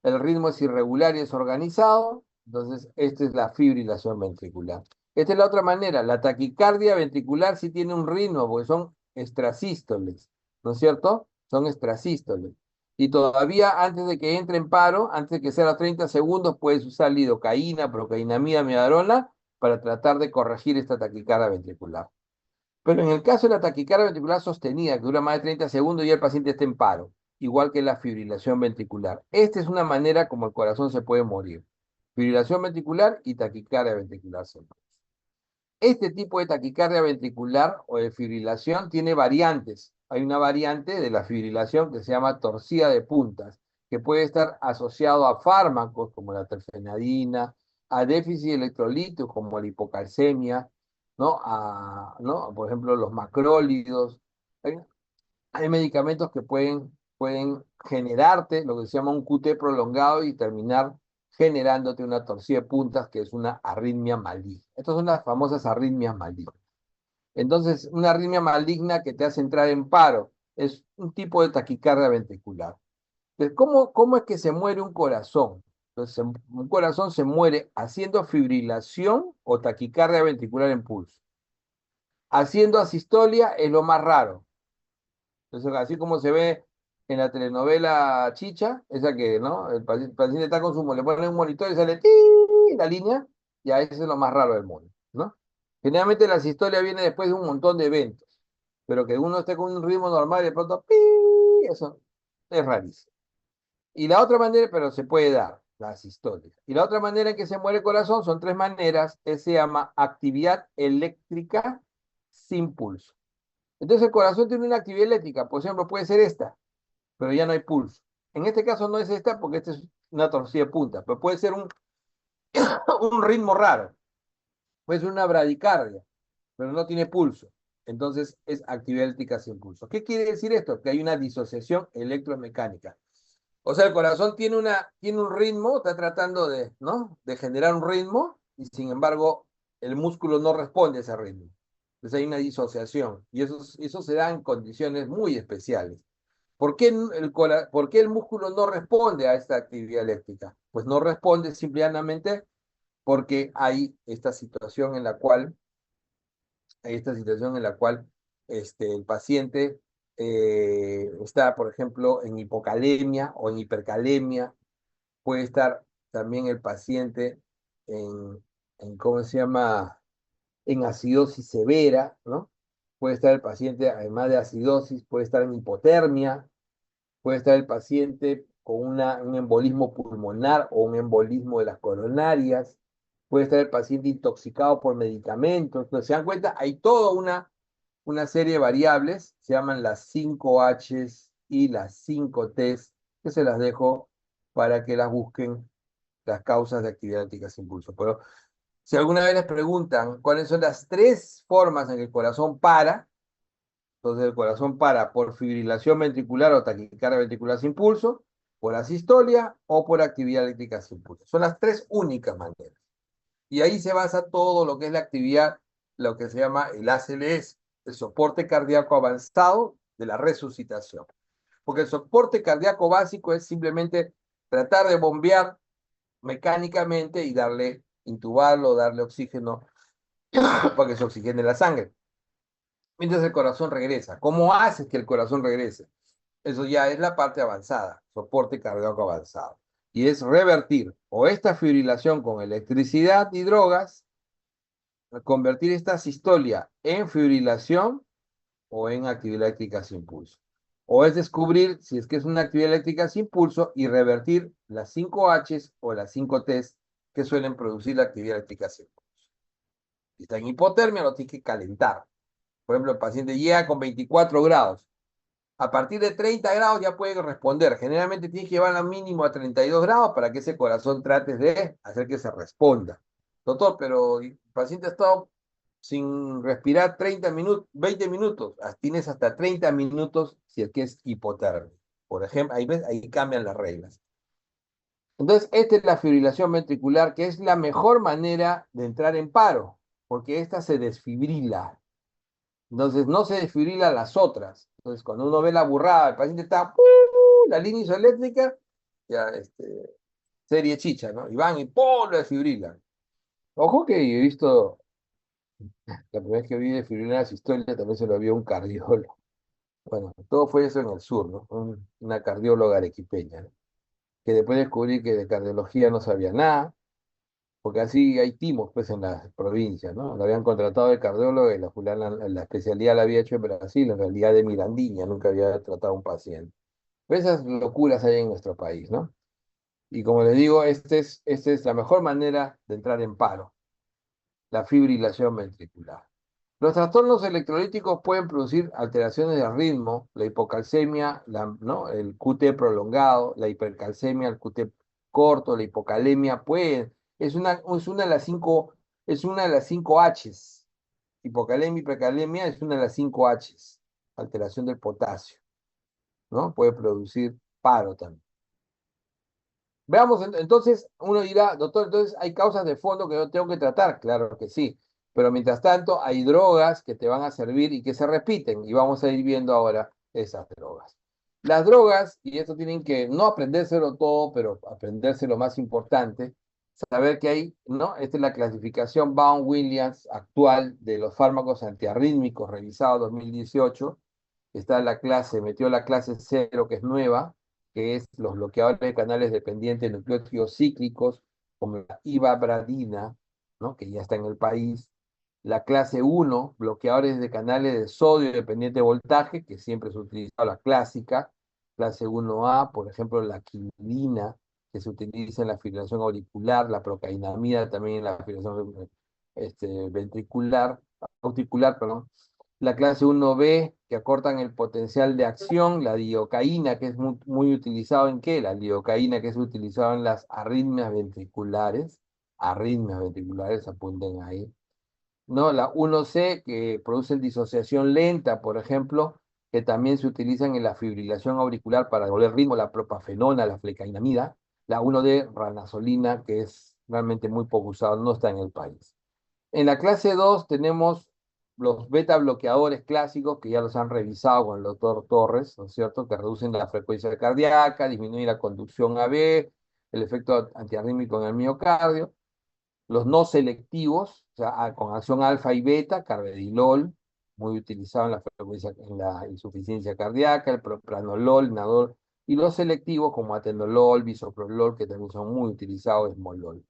el ritmo es irregular y desorganizado, entonces esta es la fibrilación ventricular. Esta es la otra manera. La taquicardia ventricular sí tiene un ritmo, porque son extrasístoles, ¿no es cierto? Son extrasístoles. Y todavía antes de que entre en paro, antes de que sea los 30 segundos, puedes usar lidocaína, procainamida, amiodarona para tratar de corregir esta taquicardia ventricular. Pero en el caso de la taquicardia ventricular sostenida, que dura más de 30 segundos, ya el paciente está en paro, igual que la fibrilación ventricular. Esta es una manera como el corazón se puede morir. Fibrilación ventricular y taquicardia ventricular simple. Este tipo de taquicardia ventricular o de fibrilación tiene variantes. Hay una variante de la fibrilación que se llama torcida de puntas, que puede estar asociado a fármacos como la terfenadina, a déficit electrolítico como la hipocalcemia, ¿no? ¿no? Por ejemplo, los macrólidos. Hay, hay medicamentos que pueden generarte lo que se llama un QT prolongado y terminar generándote una torcida de puntas, que es una arritmia maligna. Estas son las famosas arritmias malignas. Entonces, una arritmia maligna que te hace entrar en paro es un tipo de taquicardia ventricular. Entonces, ¿cómo es que se muere un corazón? Entonces, un corazón se muere haciendo fibrilación o taquicardia ventricular en pulso. Haciendo asistolia es lo más raro. Entonces, así como se ve en la telenovela Chicha, esa que, ¿no? El paciente está con le ponen un monitor y sale ¡ti! La línea, ya eso es lo más raro del mundo, ¿no? Generalmente la historia viene después de un montón de eventos, pero que uno esté con un ritmo normal y de pronto ¡pi! Eso es rarísimo. Y la otra manera, pero se puede dar, las historias. Y la otra manera en que se muere el corazón son tres maneras, que se llama actividad eléctrica sin pulso. Entonces el corazón tiene una actividad eléctrica, por ejemplo, puede ser esta, pero ya no hay pulso. En este caso no es esta porque esta es una torcida de punta, pero puede ser un ritmo raro, puede ser una bradicardia, pero no tiene pulso. Entonces es actividad eléctrica sin pulso. ¿Qué quiere decir esto? Que hay una disociación electromecánica. O sea, el corazón tiene un ritmo, está tratando de, ¿no? de generar un ritmo y sin embargo el músculo no responde a ese ritmo. Entonces hay una disociación y eso se da en condiciones muy especiales. ¿Por qué el músculo no responde a esta actividad eléctrica? Pues no responde simplemente porque hay esta situación en la cual el paciente está, por ejemplo, en hipocalemia o en hipercalemia. Puede estar también el paciente ¿cómo se llama? En acidosis severa, ¿no? Puede estar el paciente, además de acidosis, puede estar en hipotermia, puede estar el paciente con un embolismo pulmonar o un embolismo de las coronarias. puede estar el paciente intoxicado por medicamentos. Entonces, ¿se dan cuenta? Hay toda una serie de variables, se llaman las 5 Hs y las 5 Ts, que se las dejo para que las busquen las causas de actividad eléctrica sin pulso. Pero si alguna vez les preguntan cuáles son las 3 formas en que el corazón para, entonces el corazón para por fibrilación ventricular o taquicardia ventricular sin pulso, por asistolia o por actividad eléctrica sin pulso. Son las 3 únicas maneras. Y ahí se basa todo lo que es la actividad, lo que se llama el ACLS, el soporte cardíaco avanzado de la resucitación. Porque el soporte cardíaco básico es simplemente tratar de bombear mecánicamente y darle, intubarlo, darle oxígeno para que se oxigene la sangre. Mientras el corazón regresa. ¿Cómo haces que el corazón regrese? Eso ya es la parte avanzada, soporte cardíaco avanzado. Y es revertir o esta fibrilación con electricidad y drogas, convertir esta sistolia en fibrilación o en actividad eléctrica sin pulso. O es descubrir si es que es una actividad eléctrica sin pulso y revertir las 5 Hs o las 5 Ts que suelen producir la actividad eléctrica sin pulso. Si está en hipotermia, lo tienes que calentar. Por ejemplo, el paciente llega con 24 grados. A partir de 30 grados ya puede responder. Generalmente tienes que llevarla mínimo a 32 grados para que ese corazón trate de hacer que se responda. Doctor, pero el paciente ha estado sin respirar 30 minutos, 20 minutos. Tienes hasta 30 minutos si es que es hipotermia. Por ejemplo, ahí cambian las reglas. Entonces, esta es la fibrilación ventricular, que es la mejor manera de entrar en paro, porque esta se desfibrila. Entonces, no se desfibrila las otras. Entonces, cuando uno ve la burrada, el paciente está, la línea isoeléctrica, ya, serie chicha, ¿no? Y van y ¡pum! Lo desfibrilan. Ojo que he visto, la primera vez que vi desfibrilar las historias también se lo vio un cardiólogo. Bueno, todo fue eso en el sur, ¿no? Una cardióloga arequipeña, ¿no? Que después descubrí que de cardiología no sabía nada, porque así hay timos, pues, en las provincias, ¿no? Lo habían contratado de cardiólogo y la especialidad la había hecho en Brasil, en realidad de Mirandiña, nunca había tratado a un paciente. Pero esas locuras hay en nuestro país, ¿no? Y como les digo, esta es la mejor manera de entrar en paro, la fibrilación ventricular. Los trastornos electrolíticos pueden producir alteraciones del ritmo, la hipocalcemia, ¿no? El QT prolongado, la hipercalcemia, el QT corto, la hipocalemia, es una de las 5 Hs. Hipocalemia, hipercalemia es una de las 5 Hs, alteración del potasio, ¿no? Puede producir paro también. Veamos, entonces, uno dirá, doctor, entonces hay causas de fondo que yo tengo que tratar. Claro que sí, pero mientras tanto hay drogas que te van a servir y que se repiten, y vamos a ir viendo ahora esas drogas. Las drogas, y esto tienen que no aprendérselo todo, pero aprenderse lo más importante, saber que hay, ¿no? Esta es la clasificación Baum-Williams actual de los fármacos antiarrítmicos revisado 2018. Está la clase, metió la clase 0, que es nueva, que es los bloqueadores de canales dependientes de nucleótidos cíclicos, como la ivabradina, ¿no? Que ya está en el país. La clase 1, bloqueadores de canales de sodio dependiente de voltaje, que siempre se ha utilizado la clásica. Clase 1A, por ejemplo, la quinina, que se utiliza en la fibrilación auricular, la procainamida también en la fibrilación ventricular, auricular, perdón. La clase 1B, que acortan el potencial de acción, la lidocaína, que es muy utilizado en qué? La lidocaína, que es utilizado en las arritmias ventriculares, apunten ahí. ¿No? La 1C, que producen disociación lenta, por ejemplo, que también se utilizan en la fibrilación auricular para devolver ritmo, la propafenona, la flecainamida. La 1D, ranazolina, que es realmente muy poco usado, no está en el país. En la clase 2 tenemos los beta bloqueadores clásicos que ya los han revisado con el doctor Torres, ¿no es cierto? Que reducen la frecuencia cardíaca, disminuyen la conducción AB, el efecto antiarrítmico en el miocardio. Los no selectivos, o sea, con acción alfa y beta, carvedilol, muy utilizado en en la insuficiencia cardíaca, el propranolol, nadol, y los selectivos como atenolol, bisoprolol, que también son muy utilizados, esmolol.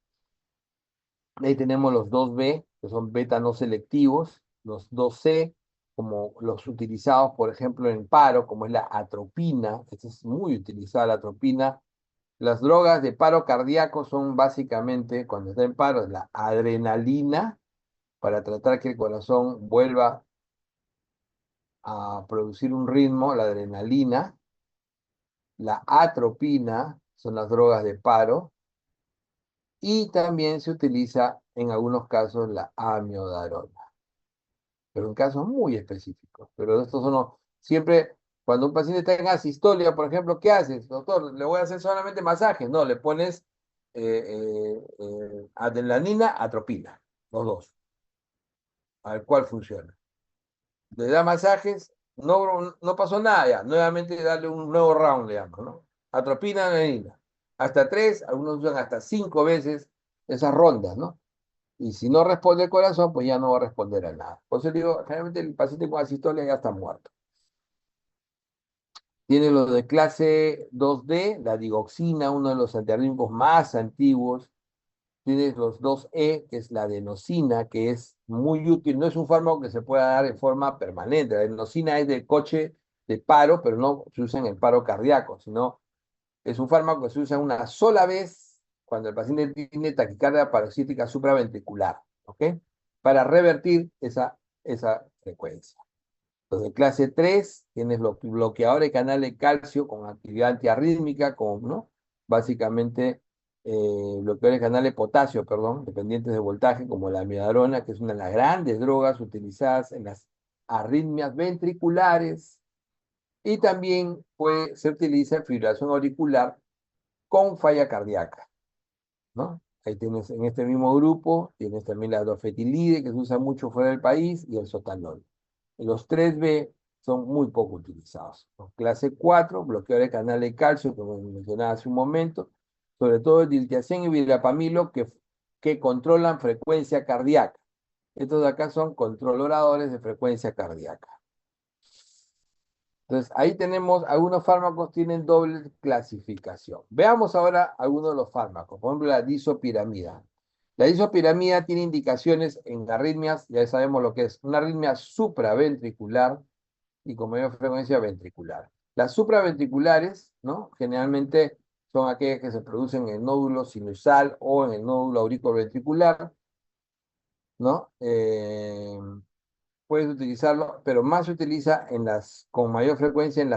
Ahí tenemos los 2B, que son beta no selectivos, los 2C, como los utilizados, por ejemplo, en paro, como es la atropina, esta es muy utilizada la atropina, Las drogas de paro cardíaco son básicamente, cuando está en paro, la adrenalina, para tratar que el corazón vuelva a producir un ritmo, la adrenalina, la atropina, son las drogas de paro, y también se utiliza en algunos casos la amiodarona, pero en casos muy específicos. Pero estos son siempre, cuando un paciente está en asistolia, por ejemplo, ¿qué haces? Doctor, le voy a hacer solamente masajes. No, le pones adrenalina, atropina, los dos, a ver cuál funciona. Le da masajes, no pasó nada ya, nuevamente darle un nuevo round, le llaman, ¿no? Atropina, adrenalina. Hasta 3, algunos usan hasta 5 veces esas rondas, ¿no? Y si no responde el corazón, pues ya no va a responder a nada. Por eso digo, generalmente el paciente con asistolia ya está muerto. Tiene lo de clase 2D, la digoxina, uno de los antiarrítmicos más antiguos. Tienes los 2E, que es la adenosina, que es muy útil. No es un fármaco que se pueda dar en forma permanente. La adenosina es del coche de paro, pero no se usa en el paro cardíaco, sino es un fármaco que se usa una sola vez cuando el paciente tiene taquicardia paroxística supraventricular, ¿ok? Para revertir esa frecuencia. Entonces, clase 3, tienes los bloqueadores de canal de calcio con actividad antiarrítmica, ¿no? Básicamente, bloqueadores de canal de potasio, perdón, dependientes de voltaje, como la amiodarona, que es una de las grandes drogas utilizadas en las arritmias ventriculares. Y también se utiliza en fibrilación auricular con falla cardíaca, ¿no? Ahí tienes en este mismo grupo, tienes también la dofetilide, que se usa mucho fuera del país, y el sotalol. Los 3B son muy poco utilizados. Los clase 4, bloqueadores de canal de calcio, como mencionaba hace un momento, sobre todo el diltiazem y verapamilo, que controlan frecuencia cardíaca. Estos de acá son controladores de frecuencia cardíaca. Entonces, ahí tenemos, algunos fármacos tienen doble clasificación. Veamos ahora algunos de los fármacos. Por ejemplo, la disopiramida. La disopiramida tiene indicaciones en arritmias, ya sabemos lo que es, una arritmia supraventricular y con mayor frecuencia ventricular. Las supraventriculares, ¿no? Generalmente son aquellas que se producen en el nódulo sinusal o en el nódulo auriculoventricular, ¿no? Puedes utilizarlo, pero más se utiliza con mayor frecuencia en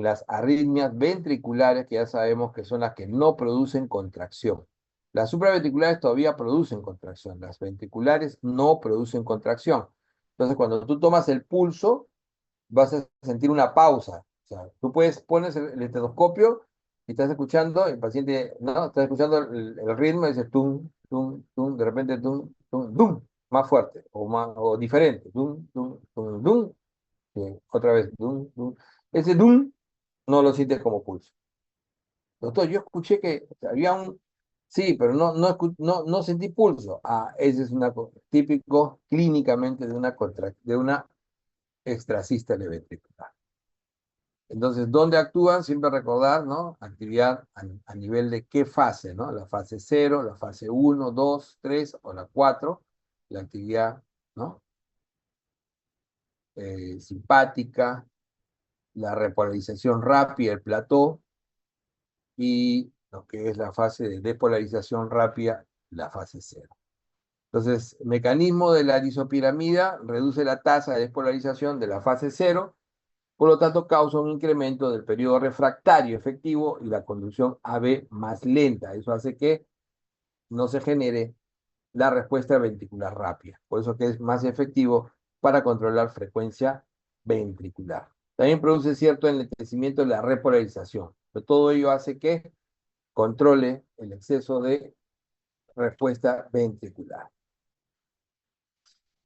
las arritmias ventriculares, que ya sabemos que son las que no producen contracción. Las supraventriculares todavía producen contracción, las ventriculares no producen contracción. Entonces, cuando tú tomas el pulso, vas a sentir una pausa. O sea, tú pones el estetoscopio y estás escuchando, el paciente, ¿no? Estás escuchando el ritmo y dice tum, tum, tum, de repente tum, tum, tum, más fuerte o diferente, tum, tum, tum, tum, otra vez, tum, tum. Ese tum no lo sientes como pulso. Doctor, yo escuché que había sí, pero no sentí pulso. Ah, ese es típico clínicamente de una extrasístole ventricular. Entonces, ¿dónde actúan? Siempre recordar, ¿no? Actividad a nivel de qué fase, ¿no? La fase 0, la fase 1, 2, 3 o la 4. La actividad, ¿no? Simpática, la repolarización rápida, el plató, y lo que es la fase de depolarización rápida, la fase 0. Entonces, mecanismo de la disopiramida reduce la tasa de despolarización de la fase 0. Por lo tanto, causa un incremento del periodo refractario efectivo y la conducción AB más lenta. Eso hace que no se genere la respuesta ventricular rápida. Por eso que es más efectivo para controlar frecuencia ventricular. También produce cierto enlentecimiento de la repolarización. Pero todo ello hace que controle el exceso de respuesta ventricular.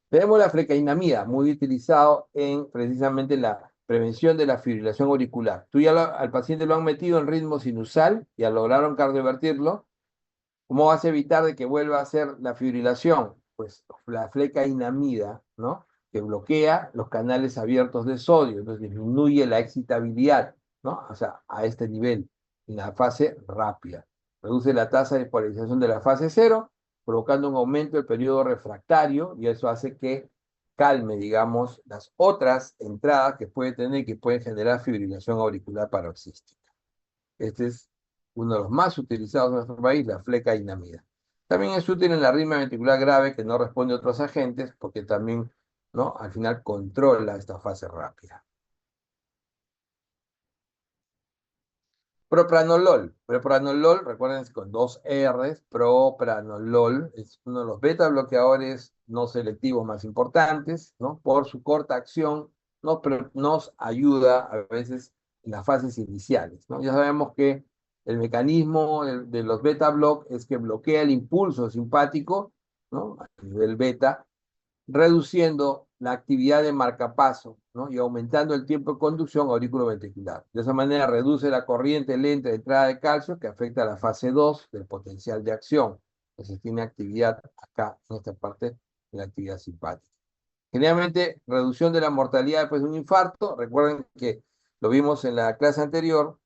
Tenemos la flecainamida, muy utilizado en precisamente la prevención de la fibrilación auricular. Tú ya al paciente lo han metido en ritmo sinusal, ya lograron cardiovertirlo. ¿Cómo vas a evitar de que vuelva a hacer la fibrilación? Pues la flecainamida, ¿no? Que bloquea los canales abiertos de sodio, entonces disminuye la excitabilidad, ¿no? O sea, a este nivel, en la fase rápida. Reduce la tasa de polarización de la fase 0, provocando un aumento del periodo refractario, y eso hace que calme, digamos, las otras entradas que puede tener, que pueden generar fibrilación auricular paroxística. Esta es uno de los más utilizados en nuestro país, la flecainamida. También es útil en la arritmia ventricular grave que no responde a otros agentes porque también, ¿no? Al final controla esta fase rápida. Propranolol. Propranolol, recuerden con dos R's, propranolol es uno de los beta bloqueadores no selectivos más importantes, ¿no? Por su corta acción, nos ayuda a veces en las fases iniciales, ¿no? Ya sabemos que el mecanismo de los beta block es que bloquea el impulso simpático, ¿no? A nivel beta, reduciendo la actividad de marcapaso, ¿no? Y aumentando el tiempo de conducción auriculoventricular. De esa manera reduce la corriente lenta de entrada de calcio que afecta a la fase 2 del potencial de acción. Entonces tiene actividad acá, en esta parte de la actividad simpática. Generalmente, reducción de la mortalidad después de un infarto. Recuerden que lo vimos en la clase anterior,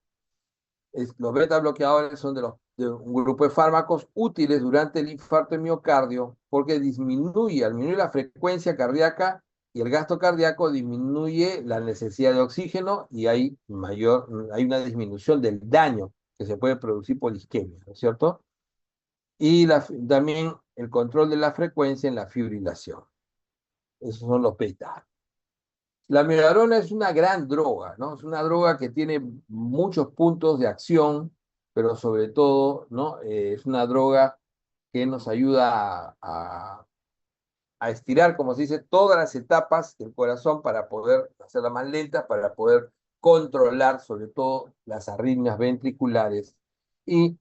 los beta bloqueadores son de un grupo de fármacos útiles durante el infarto de miocardio porque al disminuir la frecuencia cardíaca y el gasto cardíaco disminuye la necesidad de oxígeno y hay una disminución del daño que se puede producir por isquemia, ¿no es cierto? Y también el control de la frecuencia en la fibrilación. Esos son los beta. La amiodarona es una gran droga, ¿no? Es una droga que tiene muchos puntos de acción, pero sobre todo, ¿no? Es una droga que nos ayuda a estirar, como se dice, todas las etapas del corazón para poder hacerla más lenta, para poder controlar sobre todo las arritmias ventriculares y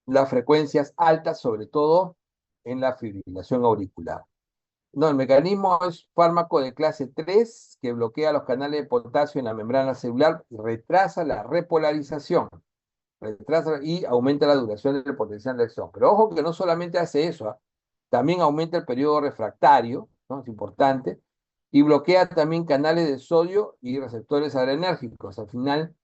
las frecuencias altas, sobre todo en la fibrilación auricular. No, el mecanismo es fármaco de clase 3 que bloquea los canales de potasio en la membrana celular y retrasa la repolarización, retrasa y aumenta la duración del potencial de acción. Pero ojo que no solamente hace eso, ¿ah? También aumenta el periodo refractario, ¿no? Es importante, y bloquea también canales de sodio y receptores adrenérgicos. Al final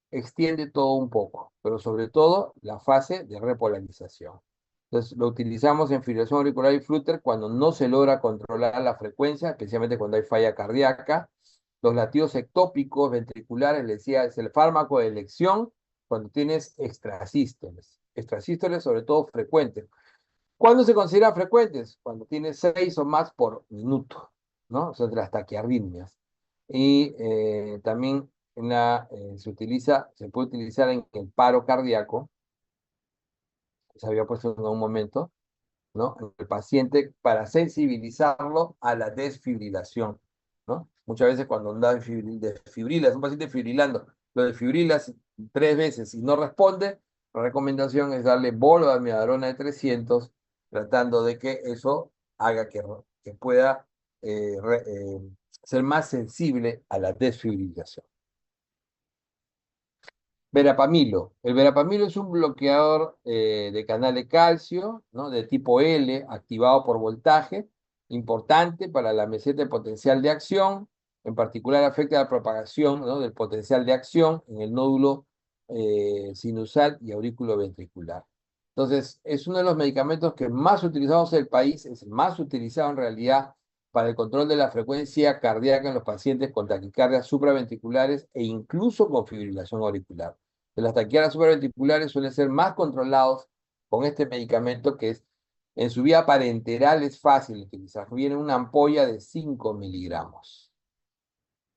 extiende todo un poco, pero sobre todo la fase de repolarización. Entonces, lo utilizamos en fibrilación auricular y flúter cuando no se logra controlar la frecuencia, especialmente cuando hay falla cardíaca. Los latidos ectópicos ventriculares, les decía, es el fármaco de elección cuando tienes extrasístoles. Extrasístoles, sobre todo frecuentes. ¿Cuándo se considera frecuentes? Cuando tienes 6 o más por minuto, ¿no? O sea, las taquiarritmias. Y también se puede utilizar en el paro cardíaco, se había puesto en un momento, ¿no? En el paciente para sensibilizarlo a la desfibrilación, ¿no? Muchas veces cuando desfibrilas, un paciente fibrilando, lo desfibrilas 3 veces y no responde, la recomendación es darle bolo de amiodarona de 300, tratando de que eso haga que pueda ser más sensible a la desfibrilación. Verapamilo. El verapamilo es un bloqueador de canal de calcio, ¿no? De tipo L, activado por voltaje, importante para la meseta de potencial de acción. En particular afecta la propagación, ¿no? Del potencial de acción en el nódulo sinusal y auriculoventricular. Entonces, es uno de los medicamentos que más utilizamos en el país, es el más utilizado en realidad para el control de la frecuencia cardíaca en los pacientes con taquicardias supraventriculares e incluso con fibrilación auricular. De las taquicardias supraventriculares suelen ser más controlados con este medicamento que en su vía parenteral es fácil de utilizar. Viene una ampolla de 5 miligramos,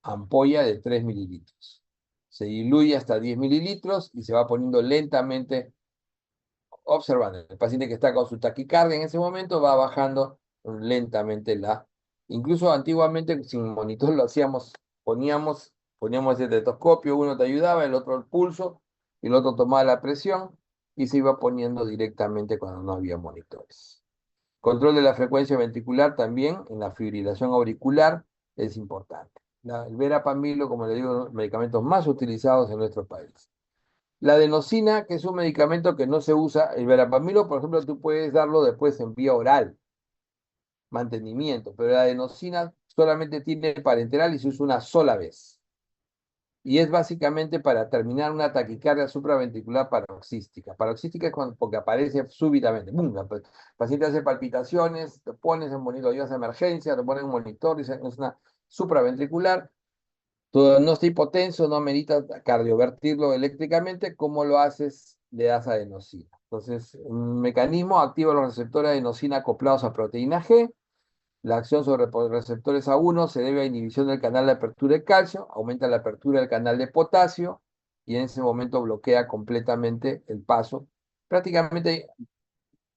ampolla de 3 mililitros. Se diluye hasta 10 mililitros y se va poniendo lentamente, observando. El paciente que está con su taquicardia en ese momento va bajando lentamente Incluso antiguamente sin monitor lo hacíamos, poníamos el estetoscopio, uno te ayudaba, el otro el pulso, y el otro tomaba la presión y se iba poniendo directamente cuando no había monitores. Control de la frecuencia ventricular también en la fibrilación auricular es importante. El verapamilo, como le digo, uno de los medicamentos más utilizados en nuestro país. La adenosina, que es un medicamento que no se usa, el verapamilo, por ejemplo, tú puedes darlo después en vía oral, mantenimiento, pero la adenosina solamente tiene parenteral y se usa una sola vez. Y es básicamente para terminar una taquicardia supraventricular paroxística. Paroxística es porque aparece súbitamente. ¡Bum! El paciente hace palpitaciones, te pones en monitor, llevas a emergencia, te ponen un monitor, es una supraventricular. Tu no está hipotenso, no amerita cardiovertirlo eléctricamente. ¿Cómo lo haces? le das adenosina. Entonces, un mecanismo activa los receptores de adenosina acoplados a proteína G. La acción sobre receptores A1 se debe a inhibición del canal de apertura de calcio, aumenta la apertura del canal de potasio y en ese momento bloquea completamente el paso. Prácticamente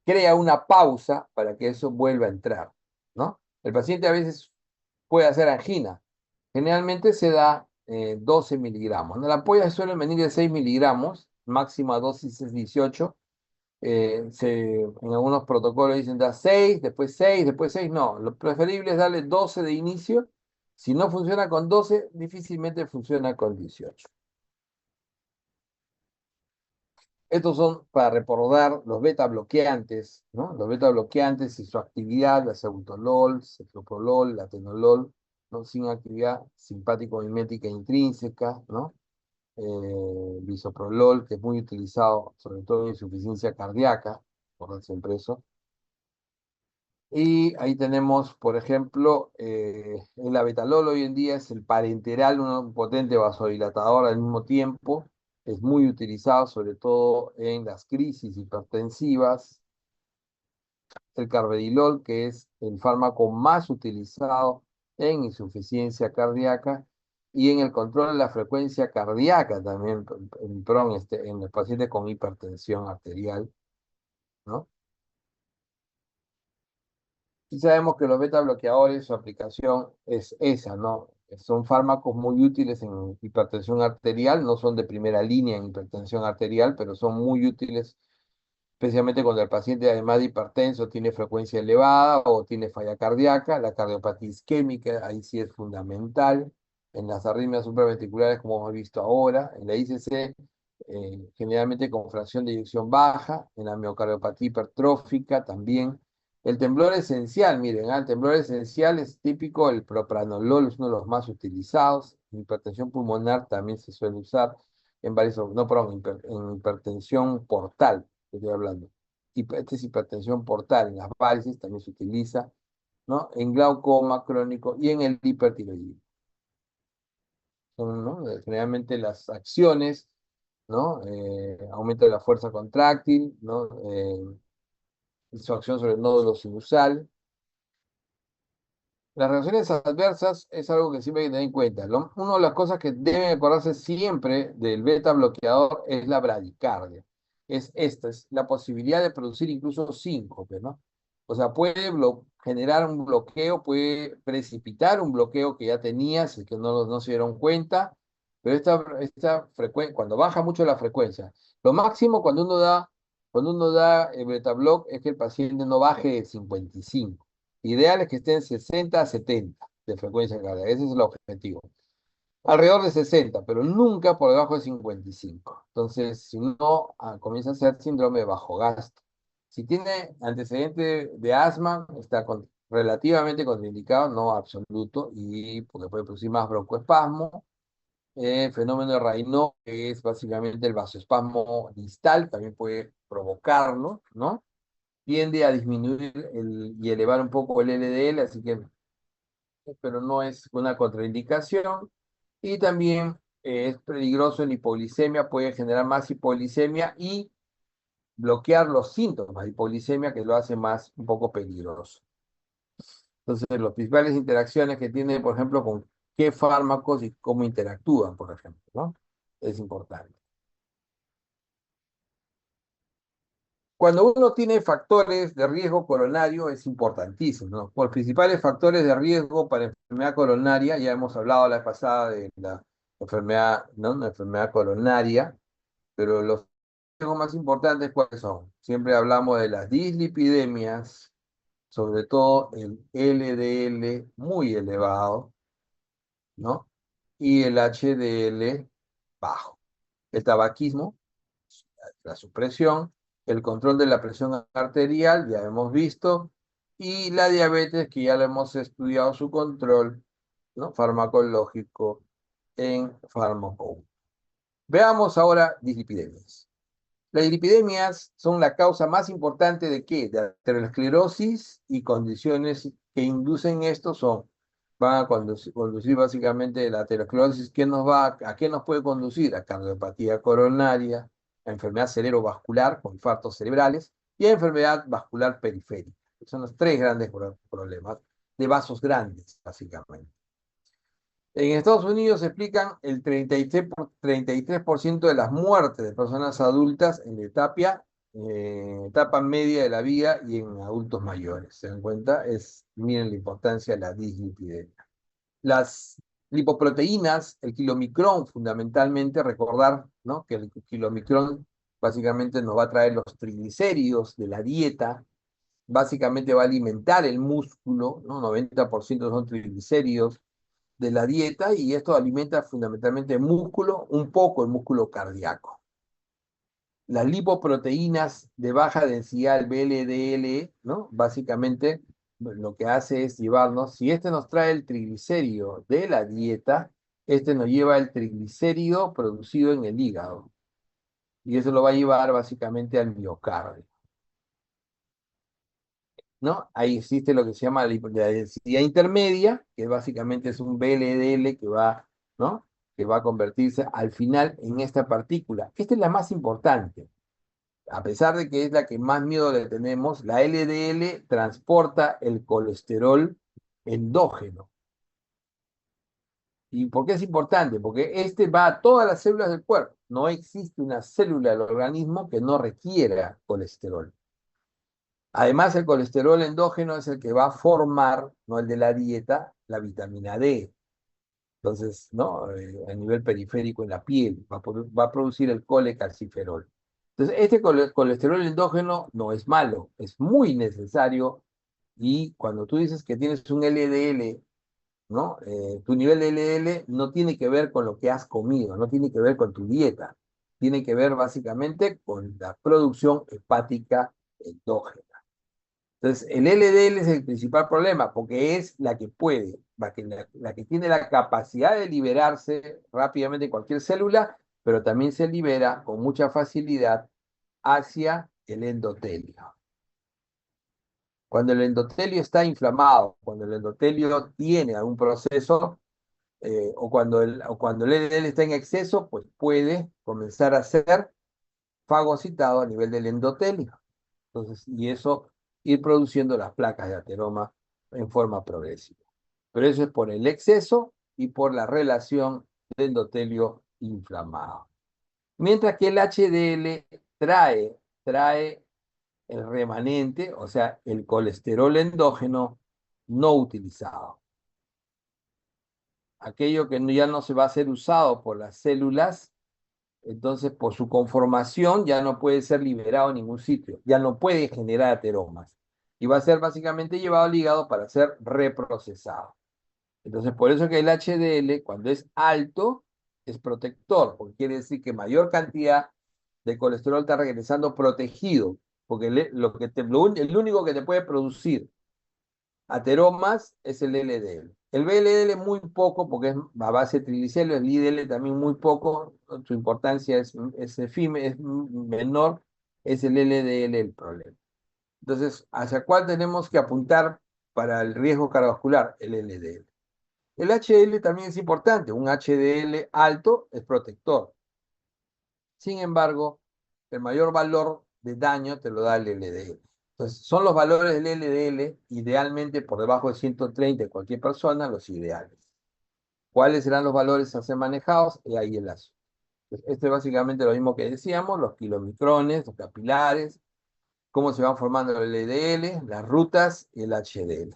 crea una pausa para que eso vuelva a entrar, ¿no? El paciente a veces puede hacer angina. Generalmente se da 12 miligramos, ¿no? La ampolla suele venir de 6 miligramos, máxima dosis es 18. En algunos protocolos dicen da 6, después 6, después 6. No, lo preferible es darle 12 de inicio. Si no funciona con 12, difícilmente funciona con 18. Estos son para recordar los beta bloqueantes, ¿no? Los beta bloqueantes y su actividad, la cebutolol, cetoprolol, atenolol, ¿no? Sin actividad simpático-mimética intrínseca, ¿no? Bisoprolol, que es muy utilizado, sobre todo en insuficiencia cardíaca, por siempre eso. Y ahí tenemos, por ejemplo, el abetalol hoy en día es el parenteral, un potente vasodilatador al mismo tiempo. Es muy utilizado, sobre todo en las crisis hipertensivas. El carvedilol, que es el fármaco más utilizado en insuficiencia cardíaca y en el control de la frecuencia cardíaca también, en los pacientes con hipertensión arterial, ¿no? Y sabemos que los beta bloqueadores, su aplicación es esa, ¿no? Son fármacos muy útiles en hipertensión arterial, no son de primera línea en hipertensión arterial, pero son muy útiles, especialmente cuando el paciente, además de hipertenso, tiene frecuencia elevada o tiene falla cardíaca. La cardiopatía isquémica, ahí sí es fundamental. En las arritmias supraventriculares, como hemos visto ahora, en la ICC, generalmente con fracción de eyección baja, en la miocardiopatía hipertrófica también. El temblor esencial, miren, el temblor esencial es típico, el propranolol es uno de los más utilizados. En hipertensión pulmonar también se suele usar en varios, no, perdón, en hipertensión portal, que estoy hablando. Esta es hipertensión portal, en las varices también se utiliza, ¿no? En glaucoma crónico y en el hipertiroidismo. Son, ¿no? Generalmente las acciones, ¿no? Aumento de la fuerza contráctil, ¿no? Su acción sobre el nódulo sinusal. Las reacciones adversas es algo que siempre hay que tener en cuenta. Una de las cosas que deben acordarse siempre del beta bloqueador es la bradicardia. Es la posibilidad de producir incluso síncope, ¿no? O sea, puede generar un bloqueo, puede precipitar un bloqueo que ya tenía, si es que no se dieron cuenta, pero esta frecuencia, cuando baja mucho la frecuencia, lo máximo cuando uno da el beta block es que el paciente no baje de 55. Ideal es que estén 60 a 70 de frecuencia cardíaca. Ese es el objetivo. Alrededor de 60, pero nunca por debajo de 55. Entonces, si no, comienza a ser síndrome de bajo gasto. Si tiene antecedente de asma, está relativamente contraindicado, no absoluto, y porque puede producir más broncoespasmo. Fenómeno de Raynaud, que es básicamente el vasoespasmo distal, también puede provocarlo, ¿no? Tiende a disminuir y elevar un poco el LDL, así que, pero no es una contraindicación. Y también es peligroso en hipoglicemia, puede generar más hipoglicemia y bloquear los síntomas de hipoglicemia, que lo hace más un poco peligroso. Entonces, las principales interacciones que tiene, por ejemplo, con qué fármacos y cómo interactúan, por ejemplo, ¿no? Es importante. Cuando uno tiene factores de riesgo coronario es importantísimo, ¿no? Los principales factores de riesgo para enfermedad coronaria, ya hemos hablado la vez pasada de la enfermedad, ¿no? La enfermedad coronaria, pero los riesgos más importantes, ¿cuáles son? Siempre hablamos de las dislipidemias, sobre todo el LDL muy elevado, ¿no? Y el HDL bajo. El tabaquismo, la supresión, el control de la presión arterial, ya hemos visto, y la diabetes, que ya lo hemos estudiado su control, ¿no? Farmacológico en fármaco. Veamos ahora dislipidemias. Las dislipidemias son la causa más importante de ¿qué? De aterosclerosis, y condiciones que inducen esto van a conducir básicamente la aterosclerosis. ¿A qué nos puede conducir? A cardiopatía coronaria, enfermedad cerebrovascular con infartos cerebrales y a enfermedad vascular periférica. Son los tres grandes problemas de vasos grandes, básicamente. En Estados Unidos se explican el 33% de las muertes de personas adultas en la etapa media de la vida y en adultos mayores. ¿Se dan cuenta? Miren la importancia de la dislipidemia. Las lipoproteínas, el kilomicrón fundamentalmente, recordar, ¿no?, que el kilomicrón básicamente nos va a traer los triglicéridos de la dieta, básicamente va a alimentar el músculo, ¿no? 90% son triglicéridos de la dieta y esto alimenta fundamentalmente el músculo, un poco el músculo cardíaco. Las lipoproteínas de baja densidad, el VLDL, ¿no?, básicamente lo que hace es llevarnos, si este nos trae el triglicérido de la dieta, este nos lleva el triglicérido producido en el hígado. Y eso lo va a llevar básicamente al miocardio, ¿no? Ahí existe lo que se llama la densidad intermedia, que básicamente es un VLDL que va, ¿no?, que va a convertirse al final en esta partícula. Esta es la más importante. A pesar de que es la que más miedo le tenemos, la LDL transporta el colesterol endógeno. ¿Y por qué es importante? Porque este va a todas las células del cuerpo. No existe una célula del organismo que no requiera colesterol. Además, el colesterol endógeno es el que va a formar, no el de la dieta, la vitamina D. Entonces, ¿no?, a nivel periférico en la piel, va a producir el colecalciferol. Entonces, este colesterol endógeno no es malo, es muy necesario. Y cuando tú dices que tienes un LDL, ¿no?, tu nivel de LDL no tiene que ver con lo que has comido, no tiene que ver con tu dieta, tiene que ver básicamente con la producción hepática endógena. Entonces, el LDL es el principal problema, porque es la que puede, la que tiene la capacidad de liberarse rápidamente en cualquier célula, pero también se libera con mucha facilidad hacia el endotelio. Cuando el endotelio está inflamado, cuando el endotelio tiene algún proceso, o cuando el LDL está en exceso, pues puede comenzar a ser fagocitado a nivel del endotelio. Entonces, y eso ir produciendo las placas de ateroma en forma progresiva. Pero eso es por el exceso y por la relación de endotelio inflamado. Mientras que el HDL trae el remanente, o sea, el colesterol endógeno no utilizado. Aquello que ya no se va a ser usado por las células, entonces por su conformación ya no puede ser liberado en ningún sitio, ya no puede generar ateromas. Y va a ser básicamente llevado al hígado para ser reprocesado. Entonces, por eso que el HDL, cuando es alto, es protector, porque quiere decir que mayor cantidad de colesterol está regresando protegido, porque el único que te puede producir ateromas es el LDL. El VLDL muy poco, porque es a base de triglicéridos, el LDL también muy poco, su importancia es menor, es el LDL el problema. Entonces, ¿hacia cuál tenemos que apuntar para el riesgo cardiovascular? El LDL. El HDL también es importante, un HDL alto es protector. Sin embargo, el mayor valor de daño te lo da el LDL. Entonces, son los valores del LDL, idealmente por debajo de 130 de cualquier persona, los ideales. ¿Cuáles serán los valores a ser manejados? Y ahí el asunto. Este es básicamente lo mismo que decíamos, los kilomicrones, los capilares, cómo se van formando el LDL, las rutas y el HDL.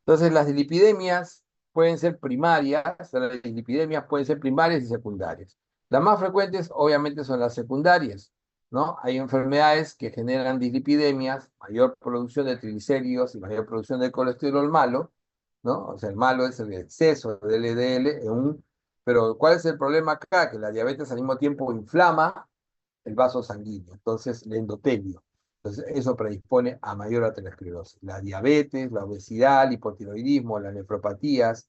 Entonces, las dislipidemias pueden ser primarias, las dislipidemias pueden ser primarias y secundarias. Las más frecuentes, obviamente, son las secundarias, ¿no? Hay enfermedades que generan dislipidemias, mayor producción de triglicéridos y mayor producción de colesterol malo, ¿no? O sea, el malo es el exceso de LDL, pero ¿cuál es el problema acá? Que la diabetes al mismo tiempo inflama el vaso sanguíneo, entonces el endotelio. Entonces, eso predispone a mayor aterosclerosis. La diabetes, la obesidad, el hipotiroidismo, las nefropatías,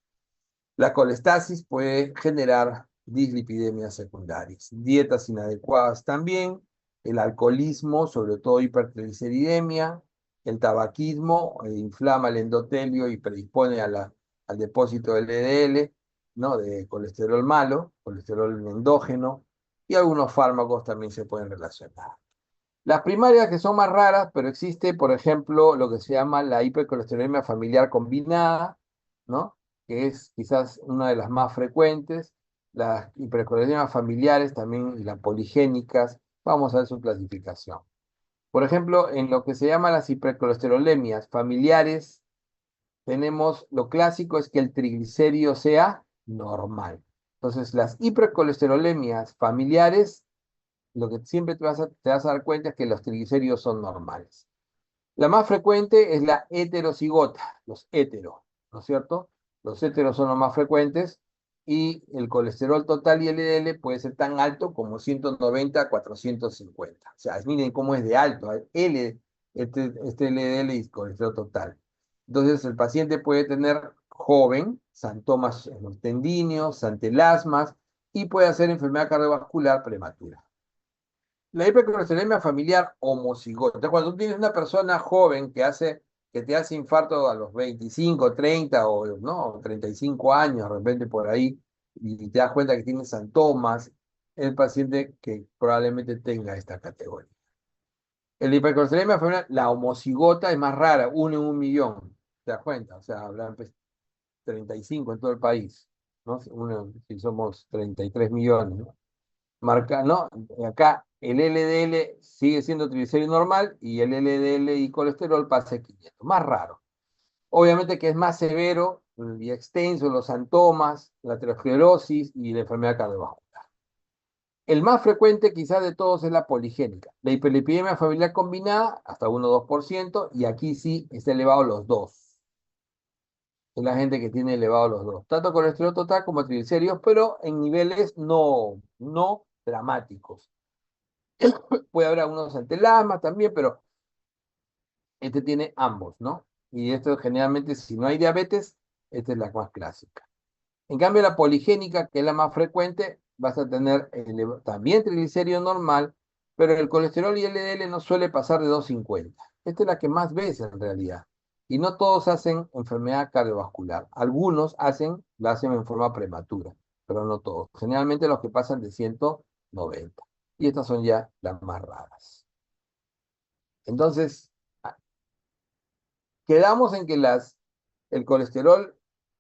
la colestasis puede generar dislipidemias secundarias. Dietas inadecuadas también, el alcoholismo, sobre todo hipertrigliceridemia, el tabaquismo, inflama el endotelio y predispone al depósito del LDL, ¿no?, de colesterol malo, colesterol endógeno, y algunos fármacos también se pueden relacionar. Las primarias que son más raras, pero existe, por ejemplo, lo que se llama la hipercolesterolemia familiar combinada, ¿no? Que es quizás una de las más frecuentes. Las hipercolesterolemias familiares también, y las poligénicas, vamos a ver su clasificación. Por ejemplo, en lo que se llama las hipercolesterolemias familiares, tenemos lo clásico es que el triglicérido sea normal. Entonces, las hipercolesterolemias familiares, lo que siempre te vas a dar cuenta es que los triglicéridos son normales. La más frecuente es la heterocigota, los heteros, ¿no es cierto? Los heteros son los más frecuentes y el colesterol total y LDL puede ser tan alto como 190 a 450. O sea, miren cómo es de alto, este LDL y colesterol total. Entonces, el paciente puede tener joven, santomas tendíneos, santelasmas y puede hacer enfermedad cardiovascular prematura. La hipercolesterolemia familiar homocigota. Cuando tú tienes una persona joven que te hace infarto a los 25, 30 o no, 35 años, de repente por ahí, y te das cuenta que tiene santomas, el paciente que probablemente tenga esta categoría. El hipercolesterolemia familiar, la homocigota es más rara, 1 en 1 millón, ¿te das cuenta? O sea, habrá 35 en todo el país, ¿no? Si somos 33 millones, ¿no? Marca, ¿no? Acá el LDL sigue siendo triglicérido normal y el LDL y colesterol pasa a 500, más raro. Obviamente que es más severo y extenso los síntomas, la aterosclerosis y la enfermedad cardiovascular. El más frecuente quizás de todos es la poligénica. La hiperlipidemia familiar combinada, hasta 1 o 2%, y aquí sí está elevado los dos. Es la gente que tiene elevado los dos, tanto colesterol total como triglicéridos, pero en niveles no dramáticos. Puede haber algunos antelasmas también, pero este tiene ambos, ¿no? Y esto generalmente, si no hay diabetes, esta es la más clásica. En cambio, la poligénica, que es la más frecuente, vas a tener también triglicérido normal, pero el colesterol y el LDL no suele pasar de 250. Esta es la que más ves en realidad. Y no todos hacen enfermedad cardiovascular. Algunos la hacen en forma prematura, pero no todos. Generalmente los que pasan de 190. Y estas son ya las más raras. Entonces, quedamos en que el colesterol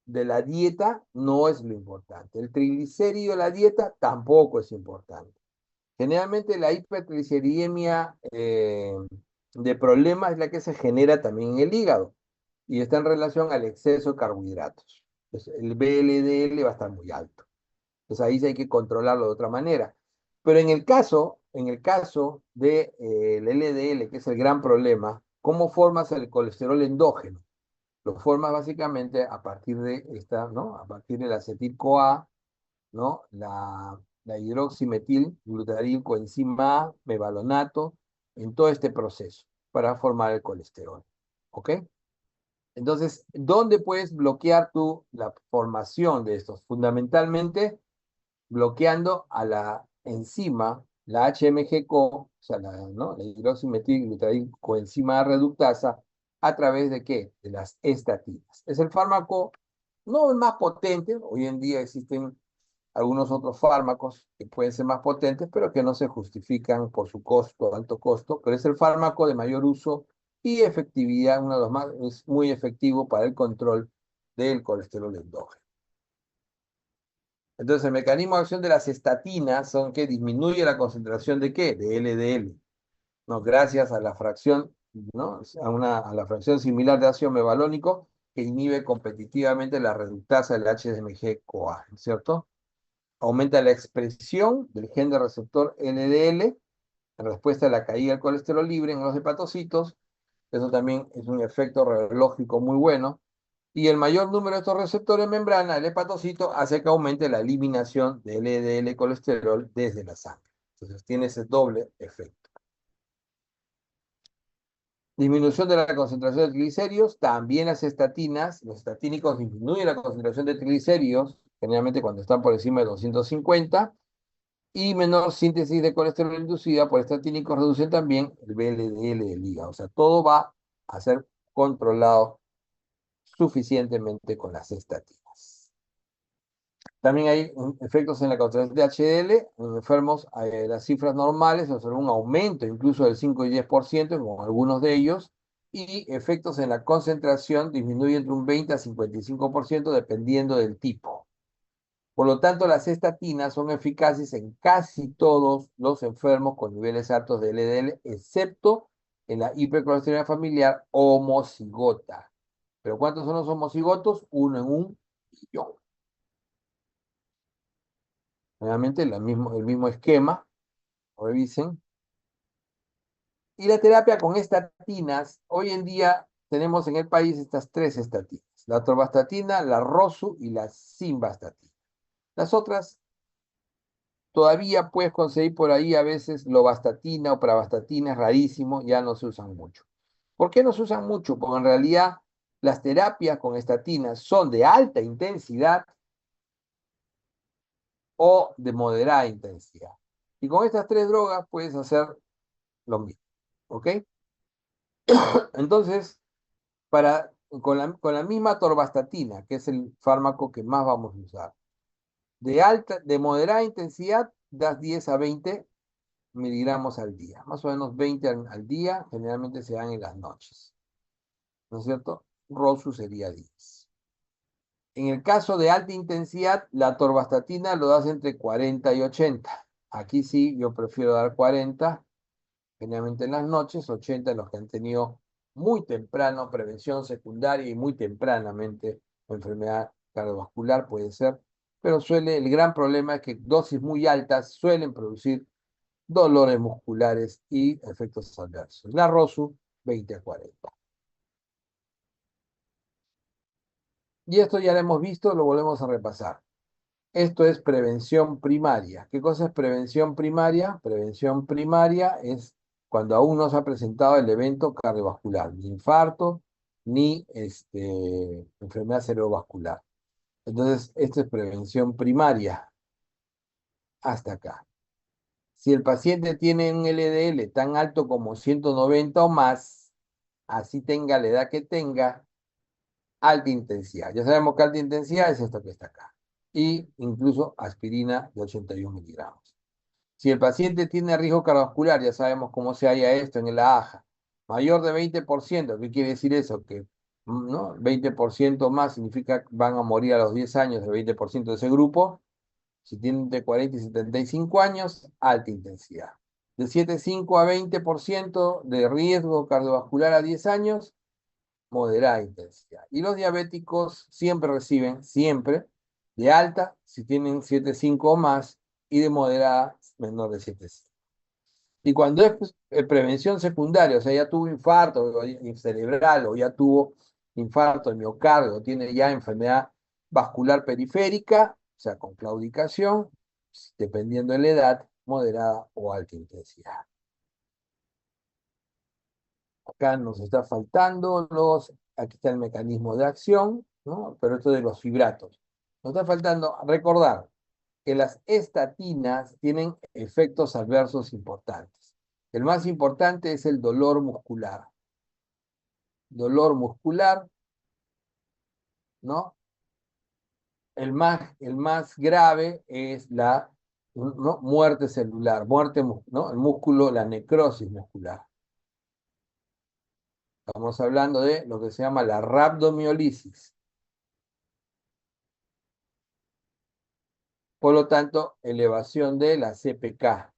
de la dieta no es lo importante. El triglicérido de la dieta tampoco es importante. Generalmente la hipertrigliceridemia de problemas es la que se genera también en el hígado y está en relación al exceso de carbohidratos. Entonces, el VLDL va a estar muy alto. Entonces ahí sí hay que controlarlo de otra manera. Pero en el caso de, el LDL, que es el gran problema, ¿cómo formas el colesterol endógeno? Lo formas básicamente a partir de ¿no? A partir del acetil-CoA, ¿no? La hidroximetilglutaril coenzima A, mevalonato, en todo este proceso para formar el colesterol. ¿Ok? Entonces, ¿dónde puedes bloquear tú la formación de estos? Fundamentalmente bloqueando a la enzima, la HMG-CoA, o sea, ¿no? La hidroximetilglutaril coenzima reductasa, ¿a través de qué? De las estatinas. Es el fármaco no el más potente, hoy en día existen algunos otros fármacos que pueden ser más potentes, pero que no se justifican por su costo, alto costo, pero es el fármaco de mayor uso y efectividad, uno de los más, es muy efectivo para el control del colesterol endógeno. Entonces, el mecanismo de acción de las estatinas son que disminuye la concentración de ¿qué? De LDL, ¿no? Gracias a la fracción, ¿no? A la fracción similar de ácido mevalónico que inhibe competitivamente la reductasa del HMG-CoA, ¿no es cierto? Aumenta la expresión del gen de receptor LDL en respuesta a la caída del colesterol libre en los hepatocitos. Eso también es un efecto radiológico muy bueno. Y el mayor número de estos receptores en membrana del hepatocito hace que aumente la eliminación de LDL colesterol desde la sangre. Entonces tiene ese doble efecto. Disminución de la concentración de triglicéridos, también las estatinas, los estatínicos disminuyen la concentración de triglicéridos, generalmente cuando están por encima de 250, y menor síntesis de colesterol inducida por estatínicos reducen también el VLDL del hígado. O sea, todo va a ser controlado suficientemente con las estatinas. También hay efectos en la concentración de HDL. En enfermos, las cifras normales observan un aumento incluso del 5 y 10% con algunos de ellos, y efectos en la concentración disminuyen entre un 20 a 55% dependiendo del tipo. Por lo tanto, las estatinas son eficaces en casi todos los enfermos con niveles altos de LDL, excepto en la hipercolesterolemia familiar homocigota. ¿Pero cuántos son los homocigotos? Uno en un millón. Nuevamente, el mismo esquema, revisen. Y la terapia con estatinas, hoy en día tenemos en el país estas tres estatinas: la atorvastatina, la rosu y la simvastatina. Las otras todavía puedes conseguir por ahí a veces lovastatina o pravastatina, es rarísimo, ya no se usan mucho. ¿Por qué no se usan mucho? Porque en realidad las terapias con estatinas son de alta intensidad o de moderada intensidad. Y con estas tres drogas puedes hacer lo mismo, ¿ok? Entonces, con la misma atorvastatina, que es el fármaco que más vamos a usar, de moderada intensidad, das 10 a 20 miligramos al día, más o menos 20 al día, generalmente se dan en las noches, ¿no es cierto? Rosu sería 10. En el caso de alta intensidad, la atorvastatina lo das entre 40 y 80. Aquí sí, yo prefiero dar 40, generalmente en las noches, 80 en los que han tenido muy temprano prevención secundaria y muy tempranamente enfermedad cardiovascular, puede ser, pero el gran problema es que dosis muy altas suelen producir dolores musculares y efectos adversos. La ROSU, 20 a 40. Y esto ya lo hemos visto, lo volvemos a repasar. Esto es prevención primaria. ¿Qué cosa es prevención primaria? Prevención primaria es cuando aún no se ha presentado el evento cardiovascular, ni infarto, ni enfermedad cerebrovascular. Entonces, esto es prevención primaria. Hasta acá. Si el paciente tiene un LDL tan alto como 190 o más, así tenga la edad que tenga, alta intensidad. Ya sabemos que alta intensidad es esto que está acá. Y incluso aspirina de 81 miligramos. Si el paciente tiene riesgo cardiovascular, ya sabemos cómo se halla esto en la AJA, mayor de 20%, ¿qué quiere decir eso? Que ¿no? 20% más significa que van a morir a los 10 años, el 20% de ese grupo. Si tienen de 40 y 75 años, alta intensidad. De 7,5 a 20% de riesgo cardiovascular a 10 años, moderada intensidad. Y los diabéticos siempre reciben, siempre, de alta, si tienen 7,5 o más, y de moderada, menor de 7,5. Y cuando es prevención secundaria, o sea, ya tuvo infarto cerebral, o ya tuvo infarto de miocardio, o tiene ya enfermedad vascular periférica, o sea, con claudicación, dependiendo de la edad, moderada o alta intensidad. Acá nos está faltando aquí está el mecanismo de acción, ¿no? Pero esto de los fibratos. Nos está faltando recordar que las estatinas tienen efectos adversos importantes. El más importante es el dolor muscular. Dolor muscular, ¿no? El más grave es la ¿no? muerte celular, ¿no? El músculo, la necrosis muscular. Estamos hablando de lo que se llama la rhabdomiolisis. Por lo tanto, elevación de la CPK.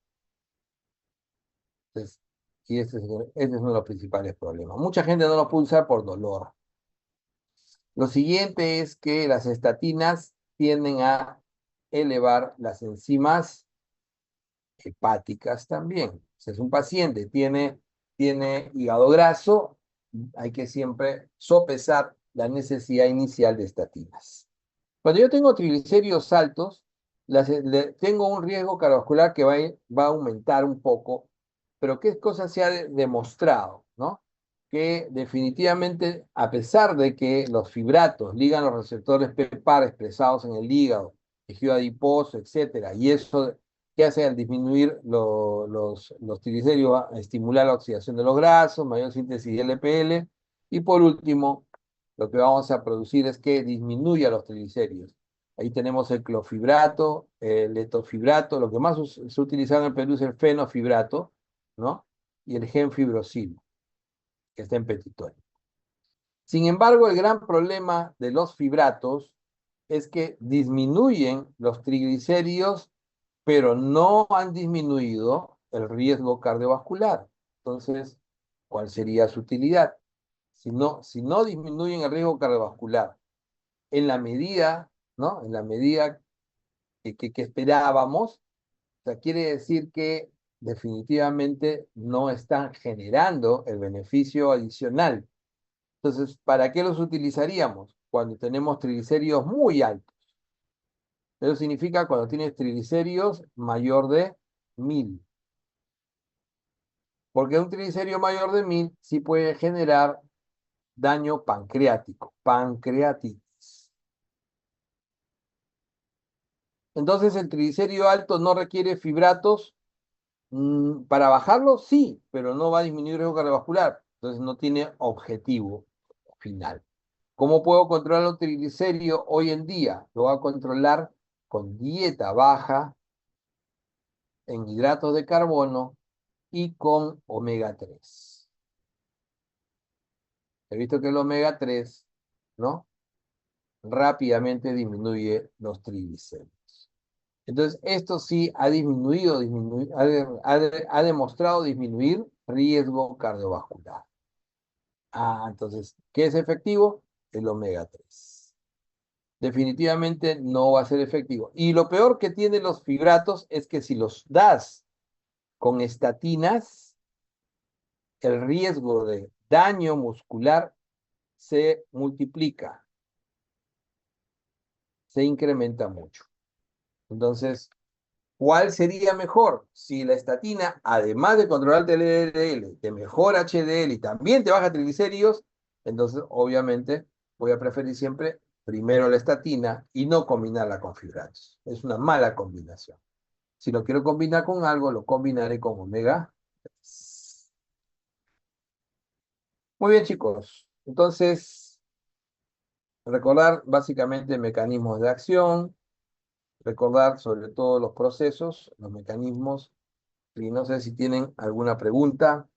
Entonces, y este es uno de los principales problemas. Mucha gente no lo puede usar por dolor. Lo siguiente es que las estatinas tienden a elevar las enzimas hepáticas también. Si es un paciente, tiene hígado graso, hay que siempre sopesar la necesidad inicial de estatinas. Cuando yo tengo triglicéridos altos, tengo un riesgo cardiovascular que va a aumentar un poco, pero ¿qué cosa se ha demostrado, ¿no? Que definitivamente, a pesar de que los fibratos ligan los receptores PPAR expresados en el hígado, tejido adiposo, etcétera, y eso, ¿qué hace al disminuir los triglicéridos? Va a estimular la oxidación de los grasos, mayor síntesis de LPL, y por último, lo que vamos a producir es que disminuya los triglicéridos. Ahí tenemos el clofibrato, el letofibrato. Lo que más se ha utilizado en el Perú es el fenofibrato, ¿no? Y el genfibrocil, que está en petitorio. Sin embargo, el gran problema de los fibratos es que disminuyen los triglicéridos, pero no han disminuido el riesgo cardiovascular. Entonces, ¿cuál sería su utilidad? Si no disminuyen el riesgo cardiovascular en la medida, ¿no? En la medida que esperábamos, o sea, quiere decir que definitivamente no están generando el beneficio adicional. Entonces, ¿para qué los utilizaríamos? Cuando tenemos triglicéridos muy altos. Eso significa cuando tienes triglicéridos mayor de 1000. Porque un triglicérido mayor de 1000 sí puede generar daño pancreático, pancreatitis. Entonces, el triglicérido alto no requiere fibratos. Para bajarlo, sí, pero no va a disminuir el riesgo cardiovascular. Entonces, no tiene objetivo final. ¿Cómo puedo controlar los triglicéridos hoy en día? Lo voy a controlar con dieta baja en hidratos de carbono y con omega 3. He visto que el omega 3, ¿no? Rápidamente disminuye los triglicéridos. Entonces, esto sí ha disminuido, ha demostrado disminuir riesgo cardiovascular. Entonces, ¿qué es efectivo? El omega 3. Definitivamente no va a ser efectivo. Y lo peor que tienen los fibratos es que si los das con estatinas, el riesgo de daño muscular se multiplica, se incrementa mucho. Entonces, ¿cuál sería mejor? Si la estatina, además de controlarte el LDL, te mejora HDL y también te baja triglicéridos, entonces obviamente voy a preferir siempre primero la estatina y no combinarla con fibratos. Es una mala combinación. Si lo quiero combinar con algo, lo combinaré con omega 3. Muy bien, chicos. Entonces, recordar básicamente mecanismos de acción, recordar sobre todo los procesos, los mecanismos, y no sé si tienen alguna pregunta.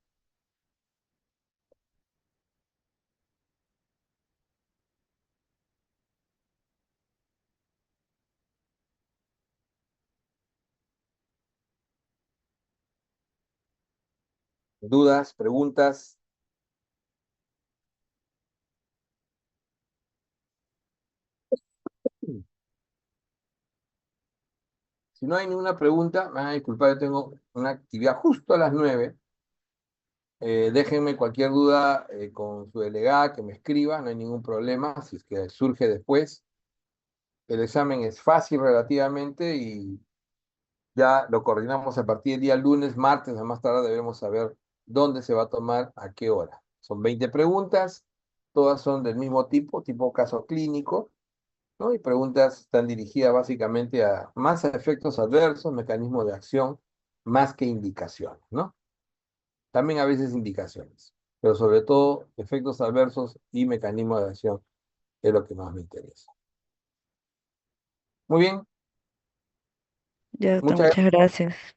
¿Dudas, preguntas? Si no hay ninguna pregunta, me van a disculpar, yo tengo una actividad justo a las 9. Déjenme cualquier duda con su delegada, que me escriba, no hay ningún problema, si es que surge después. El examen es fácil relativamente y ya lo coordinamos a partir del día lunes, martes, a más tardar debemos saber dónde se va a tomar, a qué hora. Son 20 preguntas, todas son del mismo tipo caso clínico, ¿no? Y preguntas están dirigidas básicamente más a efectos adversos, mecanismos de acción, más que indicaciones, ¿no? También a veces indicaciones, pero sobre todo efectos adversos y mecanismos de acción es lo que más me interesa. Muy bien, Ya, doctor, muchas muchas gracias. gracias.